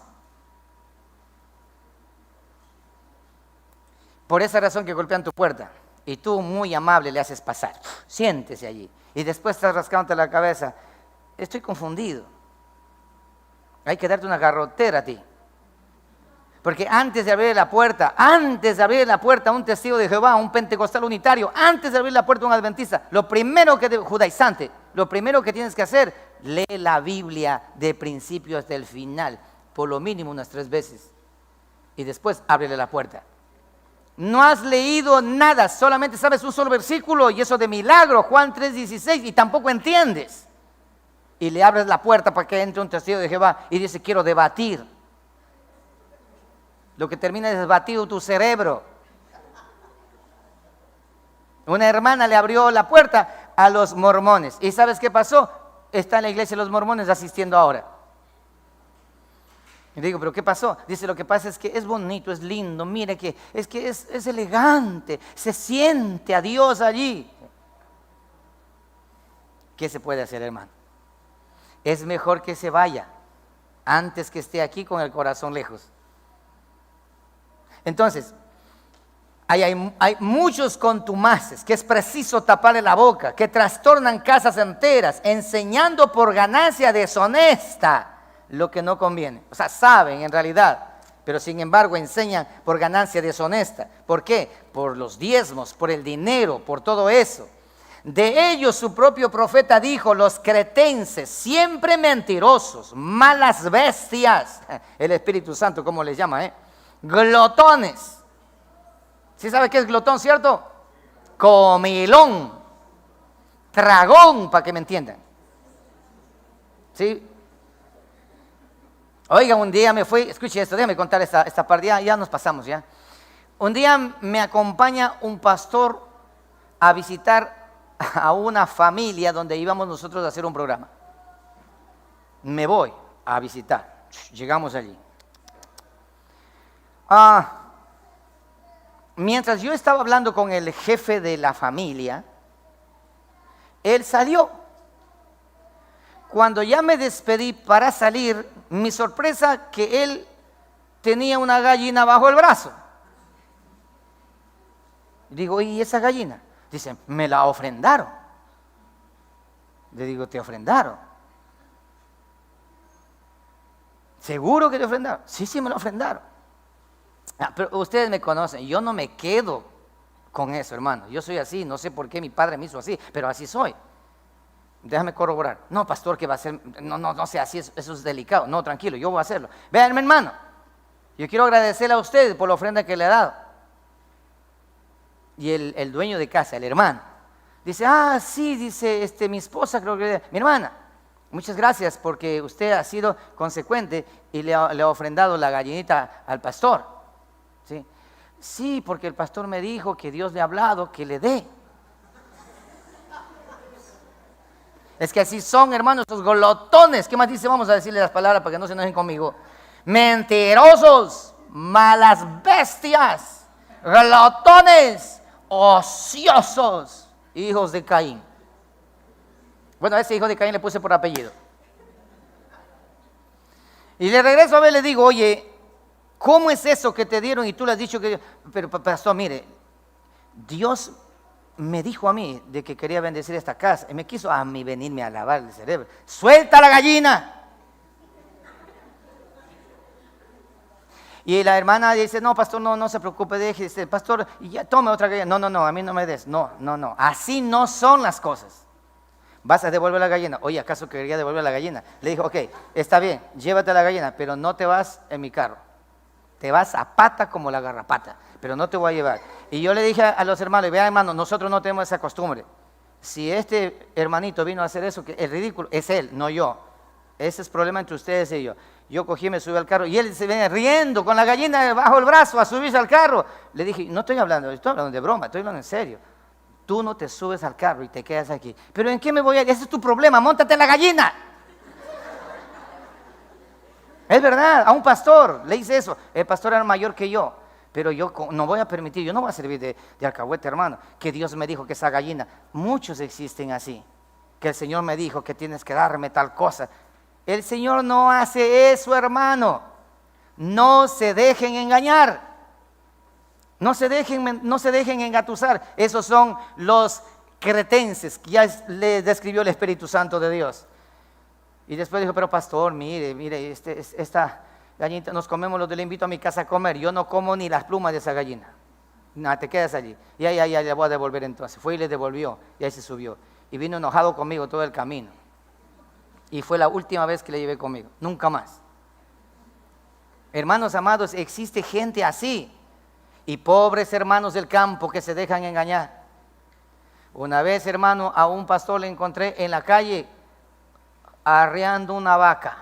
Por esa razón que golpean tu puerta y tú muy amable le haces pasar. Siéntese allí. Y después estás rascándote la cabeza. Estoy confundido. Hay que darte una garrotera a ti. Porque antes de abrir la puerta a un testigo de Jehová, a un pentecostal unitario, antes de abrir la puerta a un adventista, lo primero que tienes que hacer, lee la Biblia de principio hasta el final, por lo mínimo unas 3 veces. Y después ábrele la puerta. No has leído nada, solamente sabes un solo versículo y eso de milagro, Juan 3:16, y tampoco entiendes. Y le abres la puerta para que entre un testigo de Jehová y dice, quiero debatir. Lo que termina es desbatido tu cerebro. Una hermana le abrió la puerta a los mormones. ¿Y sabes qué pasó? Está en la iglesia de los mormones asistiendo ahora. Y digo, ¿pero qué pasó? Dice, lo que pasa es que es bonito, es lindo, mire que es elegante, se siente a Dios allí. ¿Qué se puede hacer, hermano? Es mejor que se vaya antes que esté aquí con el corazón lejos. Entonces, hay muchos contumaces que es preciso taparle la boca, que trastornan casas enteras, enseñando por ganancia deshonesta lo que no conviene. O sea, saben en realidad, pero sin embargo enseñan por ganancia deshonesta. ¿Por qué? Por los diezmos, por el dinero, por todo eso. De ellos su propio profeta dijo, los cretenses, siempre mentirosos, malas bestias. El Espíritu Santo, ¿cómo les llama? Glotones. ¿Sí sabe qué es glotón, cierto? Comilón, tragón, para que me entiendan. ¿Sí? Oiga, un día me fui, escuche esto, déjame contar esta parte, ya nos pasamos ya. Un día me acompaña un pastor a visitar a una familia donde íbamos nosotros a hacer un programa. Me voy a visitar, llegamos allí. Mientras yo estaba hablando con el jefe de la familia, él salió. Cuando ya me despedí para salir, mi sorpresa que él tenía una gallina bajo el brazo. Digo, ¿y esa gallina? Dice, me la ofrendaron. Le digo, ¿te ofrendaron? ¿Seguro que te ofrendaron? Sí, me la ofrendaron. Pero ustedes me conocen, yo no me quedo con eso, hermano. Yo soy así, no sé por qué mi padre me hizo así, pero así soy. Déjame corroborar. No, pastor, que va a ser, no sea así, eso es delicado. No, tranquilo, yo voy a hacerlo. Véanme, hermano, yo quiero agradecerle a usted por la ofrenda que le ha dado. Y el dueño de casa, el hermano, dice, sí, dice, mi esposa, creo que, mi hermana, muchas gracias porque usted ha sido consecuente y le ha ofrendado la gallinita al pastor. ¿Sí? Sí, porque el pastor me dijo que Dios le ha hablado, que le dé. Es que así son, hermanos, esos glotones. ¿Qué más dice? Vamos a decirle las palabras para que no se enojen conmigo. Mentirosos, malas bestias, glotones, ociosos, hijos de Caín. Bueno, a ese hijo de Caín le puse por apellido. Y le regreso a ver, le digo, oye, ¿cómo es eso que te dieron y tú le has dicho que... Pero pastor, mire, Dios me dijo a mí de que quería bendecir esta casa y me quiso a mí venirme a lavar el cerebro. ¡Suelta la gallina! Y la hermana dice, no, pastor, no se preocupe, deje, pastor, y ya tome otra gallina. No, a mí no me des. No. Así no son las cosas. Vas a devolver la gallina. Oye, ¿acaso quería devolver la gallina? Le dijo, ok, está bien, llévate la gallina, pero no te vas en mi carro. Te vas a pata como la garrapata, pero no te voy a llevar. Y yo le dije a los hermanos, vean hermano, nosotros no tenemos esa costumbre. Si este hermanito vino a hacer eso, que es ridículo, es él, no yo. Ese es problema entre ustedes y yo. Yo cogí, me subí al carro y él se venía riendo con la gallina bajo el brazo a subirse al carro. Le dije, no estoy hablando de broma, estoy hablando en serio. Tú no te subes al carro y te quedas aquí. ¿Pero en qué me voy a ir? Ese es tu problema, móntate en la gallina. Es verdad, a un pastor le hice eso. El pastor era mayor que yo, pero yo no voy a permitir, yo no voy a servir de alcahuete, hermano. Que Dios me dijo que esa gallina, muchos existen así. Que el Señor me dijo que tienes que darme tal cosa. El Señor no hace eso, hermano. No se dejen engañar. No se dejen engatusar. Esos son los cretenses, que ya les describió el Espíritu Santo de Dios. Y después dijo, pero pastor, mire, esta gallinita nos comemos los de le invito a mi casa a comer. Yo no como ni las plumas de esa gallina. Nada, te quedas allí. Y ahí le voy a devolver entonces. Fue y le devolvió y ahí se subió. Y vino enojado conmigo todo el camino. Y fue la última vez que le llevé conmigo, nunca más. Hermanos amados, existe gente así. Y pobres hermanos del campo que se dejan engañar. Una vez, hermano, a un pastor le encontré en la calle arreando una vaca.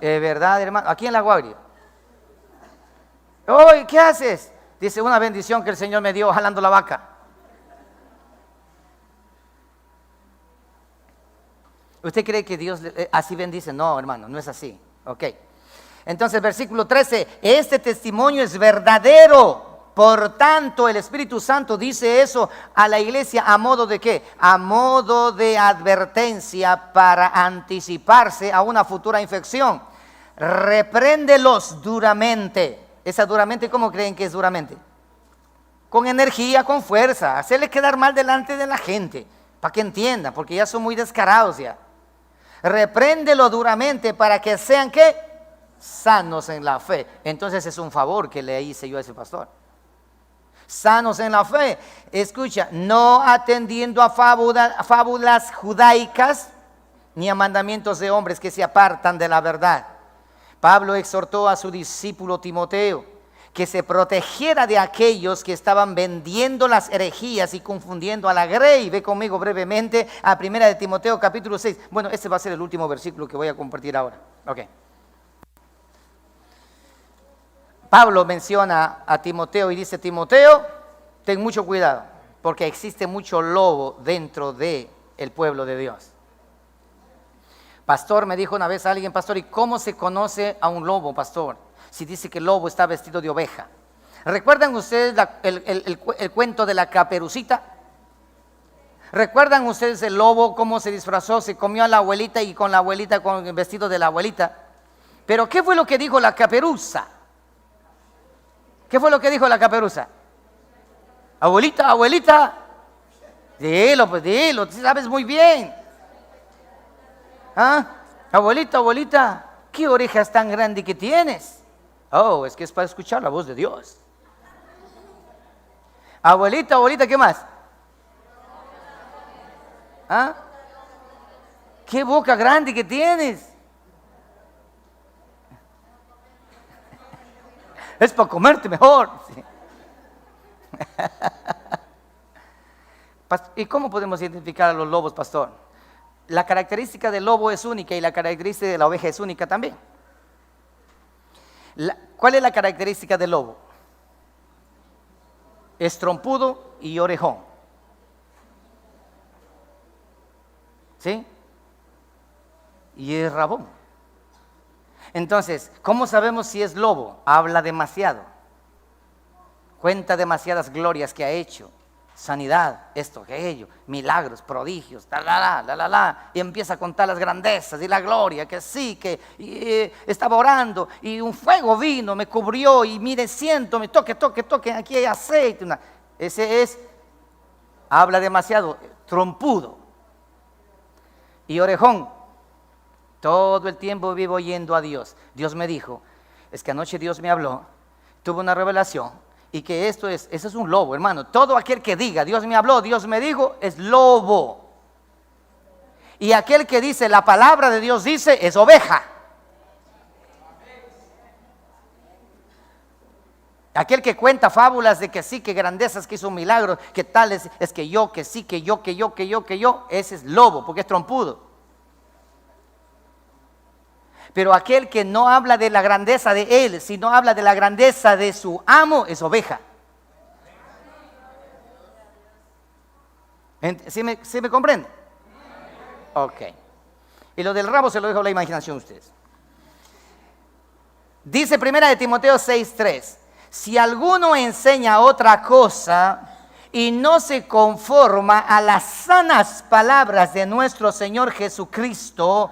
¿Es verdad, hermano? Aquí en La Guardia. Oye, ¿qué haces? Dice, una bendición que el Señor me dio jalando la vaca. ¿Usted cree que Dios así bendice? No, hermano, no es así. Ok. Entonces, versículo 13, este testimonio es verdadero. Por tanto, el Espíritu Santo dice eso a la iglesia a modo de ¿qué? A modo de advertencia para anticiparse a una futura infección. Repréndelos duramente. Esa duramente, ¿cómo creen que es duramente? Con energía, con fuerza. Hacerle quedar mal delante de la gente, para que entiendan, porque ya son muy descarados ya. Repréndelo duramente para que sean ¿qué? Sanos en la fe. Entonces es un favor que le hice yo a ese pastor. Sanos en la fe. Escucha, no atendiendo a fábulas judaicas ni a mandamientos de hombres que se apartan de la verdad. Pablo exhortó a su discípulo Timoteo que se protegiera de aquellos que estaban vendiendo las herejías y confundiendo a la grey. Ve conmigo brevemente a 1 de Timoteo capítulo 6. Bueno, este va a ser el último versículo que voy a compartir ahora. Ok. Pablo menciona a Timoteo y dice, Timoteo, ten mucho cuidado, porque existe mucho lobo dentro del pueblo de Dios. Pastor, me dijo una vez alguien, pastor, ¿y cómo se conoce a un lobo, pastor? Si dice que el lobo está vestido de oveja. ¿Recuerdan ustedes el cuento de la Caperucita? ¿Recuerdan ustedes el lobo cómo se disfrazó? Se comió a la abuelita y con la abuelita, con el vestido de la abuelita. Pero ¿qué fue lo que dijo la caperuza? ¿Qué fue lo que dijo la caperuza? Abuelita, abuelita. Dilo, pues dilo, tú sabes muy bien. ¿Ah? Abuelita, abuelita, ¿qué orejas tan grandes que tienes? Oh, es que es para escuchar la voz de Dios. Abuelita, abuelita, ¿qué más? ¿Ah? ¿Qué boca grande que tienes? Es para comerte mejor. Sí. ¿Y cómo podemos identificar a los lobos, pastor? La característica del lobo es única y la característica de la oveja es única también. ¿Cuál es la característica del lobo? Es trompudo y orejón. ¿Sí? Y es rabón. Entonces, ¿cómo sabemos si es lobo? Habla demasiado. Cuenta demasiadas glorias que ha hecho. Sanidad, esto, aquello, milagros, prodigios, y empieza a contar las grandezas y la gloria, que sí, que estaba orando y un fuego vino, me cubrió y mire, siento, me toque, aquí hay aceite. Ese es, habla demasiado, trompudo. Y orejón, todo el tiempo vivo oyendo a Dios. Dios me dijo, es que anoche Dios me habló, tuve una revelación. Y que eso es un lobo, hermano. Todo aquel que diga, Dios me habló, Dios me dijo, es lobo. Y aquel que dice, la palabra de Dios dice, es oveja. Aquel que cuenta fábulas de que sí, que grandezas, que hizo milagros, que tal es que yo, que sí, que yo, ese es lobo, porque es trompudo. Pero aquel que no habla de la grandeza de él, sino habla de la grandeza de su amo, es oveja. ¿Sí me comprende? Ok. Y lo del rabo se lo dejo a la imaginación a ustedes. Dice 1 Timoteo 6:3, si alguno enseña otra cosa y no se conforma a las sanas palabras de nuestro Señor Jesucristo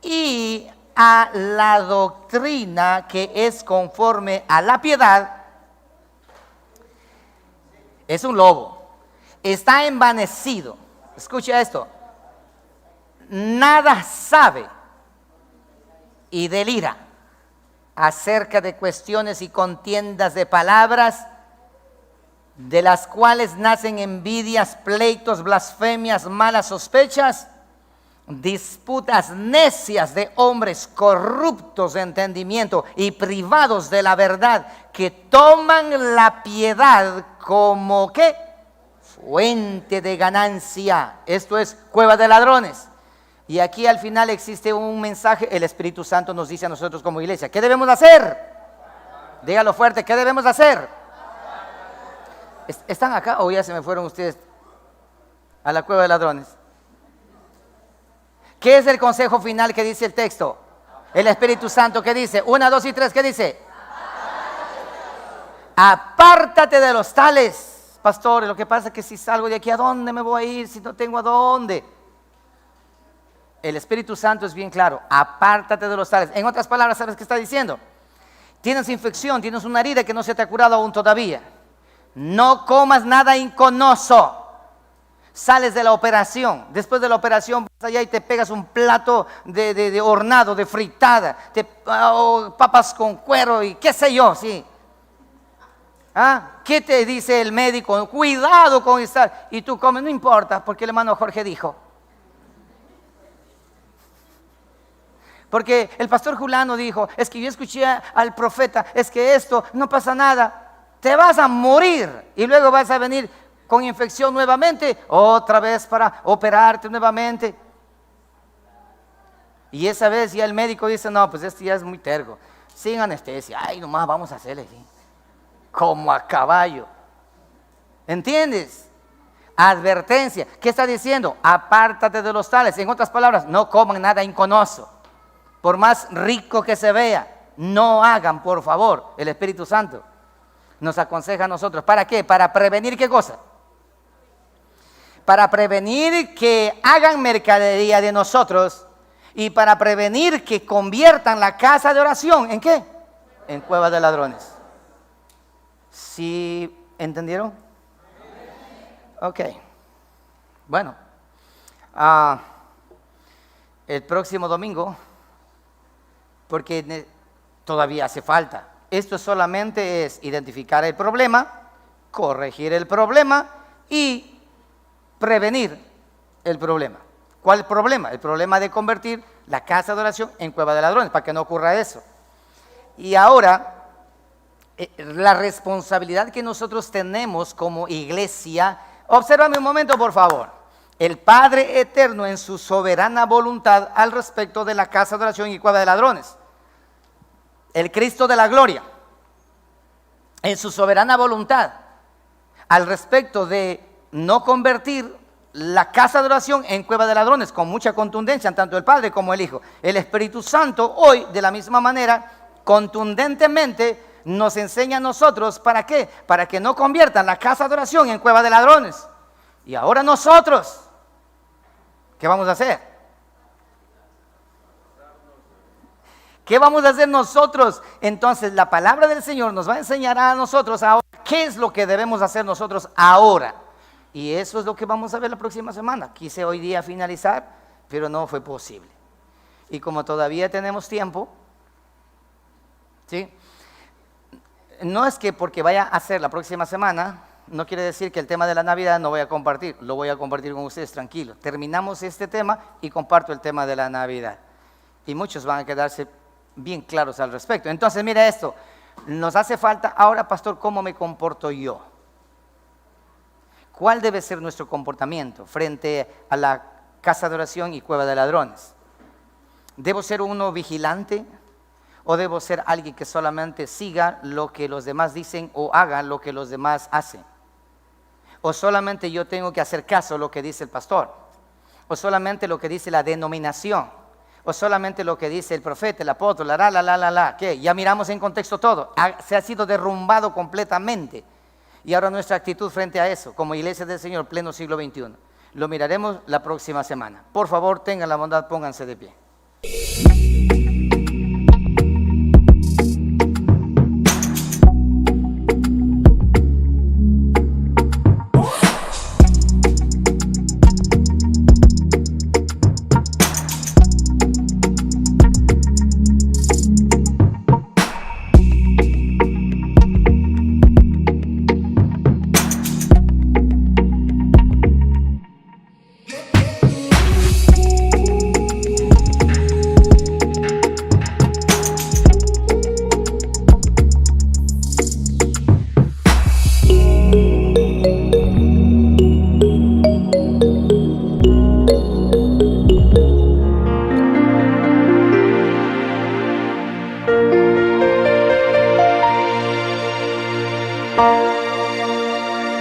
y a la doctrina que es conforme a la piedad, es un lobo, está envanecido. Escucha esto, nada sabe y delira acerca de cuestiones y contiendas de palabras, de las cuales nacen envidias, pleitos, blasfemias, malas sospechas, disputas necias de hombres corruptos de entendimiento y privados de la verdad, que toman la piedad como ¿qué? Fuente de ganancia. Esto es cueva de ladrones. Y aquí al final existe un mensaje. El Espíritu Santo nos dice a nosotros como iglesia, ¿qué debemos hacer? Dígalo fuerte, ¿qué debemos hacer? ¿Están acá o ya se me fueron ustedes a la cueva de ladrones? ¿Qué es el consejo final que dice el texto? El Espíritu Santo, ¿qué dice? 1, 2 y 3, ¿qué dice? Apártate de los tales. Pastor, lo que pasa es que si salgo de aquí, ¿a dónde me voy a ir si no tengo a dónde? El Espíritu Santo es bien claro, apártate de los tales. En otras palabras, ¿sabes qué está diciendo? Tienes infección, tienes una herida que no se te ha curado aún todavía. No comas nada inconoso. Sales de la operación, después de la operación vas allá y te pegas un plato de hornado, de fritada, papas con cuero y qué sé yo, sí. ¿Ah? ¿Qué te dice el médico? Cuidado con estar. Y tú comes, no importa, porque el hermano Jorge dijo. Porque el pastor Julano dijo, es que yo escuché al profeta, es que esto no pasa nada, te vas a morir y luego vas a venir con infección nuevamente, otra vez para operarte nuevamente. Y esa vez ya el médico dice, no, pues este ya es muy terco, sin anestesia, ay, nomás vamos a hacerle así, como a caballo. ¿Entiendes? Advertencia. ¿Qué está diciendo? Apártate de los tales. En otras palabras, no coman nada inconoso. Por más rico que se vea, no hagan, por favor. El Espíritu Santo nos aconseja a nosotros. ¿Para qué? Para prevenir ¿qué cosa? Para prevenir que hagan mercadería de nosotros y para prevenir que conviertan la casa de oración ¿en qué? En cueva de ladrones. ¿Sí entendieron? Ok. Bueno, el próximo domingo, porque todavía hace falta. Esto solamente es identificar el problema corregir el problema y prevenir el problema. ¿Cuál problema? El problema de convertir la casa de oración en cueva de ladrones, para que no ocurra eso. Y ahora, la responsabilidad que nosotros tenemos como iglesia, obsérvame un momento por favor. El Padre Eterno en su soberana voluntad al respecto de la casa de oración y cueva de ladrones. El Cristo de la gloria, en su soberana voluntad al respecto de no convertir la casa de oración en cueva de ladrones, con mucha contundencia, tanto el Padre como el Hijo. El Espíritu Santo hoy, de la misma manera, contundentemente nos enseña a nosotros, ¿para qué? Para que no conviertan la casa de oración en cueva de ladrones. Y ahora nosotros, ¿qué vamos a hacer? ¿Qué vamos a hacer nosotros? Entonces la palabra del Señor nos va a enseñar a nosotros ahora qué es lo que debemos hacer nosotros ahora. Y eso es lo que vamos a ver la próxima semana. Quise hoy día finalizar, pero no fue posible. Y como todavía tenemos tiempo, ¿sí? No es que porque vaya a hacer la próxima semana, no quiere decir que el tema de la Navidad no voy a compartir. Lo voy a compartir con ustedes, tranquilos. Terminamos este tema y comparto el tema de la Navidad. Y muchos van a quedarse bien claros al respecto. Entonces, mira esto. Nos hace falta ahora, pastor, ¿cómo me comporto yo? ¿Cuál debe ser nuestro comportamiento frente a la casa de oración y cueva de ladrones? ¿Debo ser uno vigilante o debo ser alguien que solamente siga lo que los demás dicen o haga lo que los demás hacen? ¿O solamente yo tengo que hacer caso a lo que dice el pastor? ¿O solamente lo que dice la denominación? ¿O solamente lo que dice el profeta, el apóstol, ¿Qué? Ya miramos en contexto todo. Se ha sido derrumbado completamente. Y ahora nuestra actitud frente a eso, como iglesia del Señor, pleno siglo XXI, lo miraremos la próxima semana. Por favor, tengan la bondad, pónganse de pie.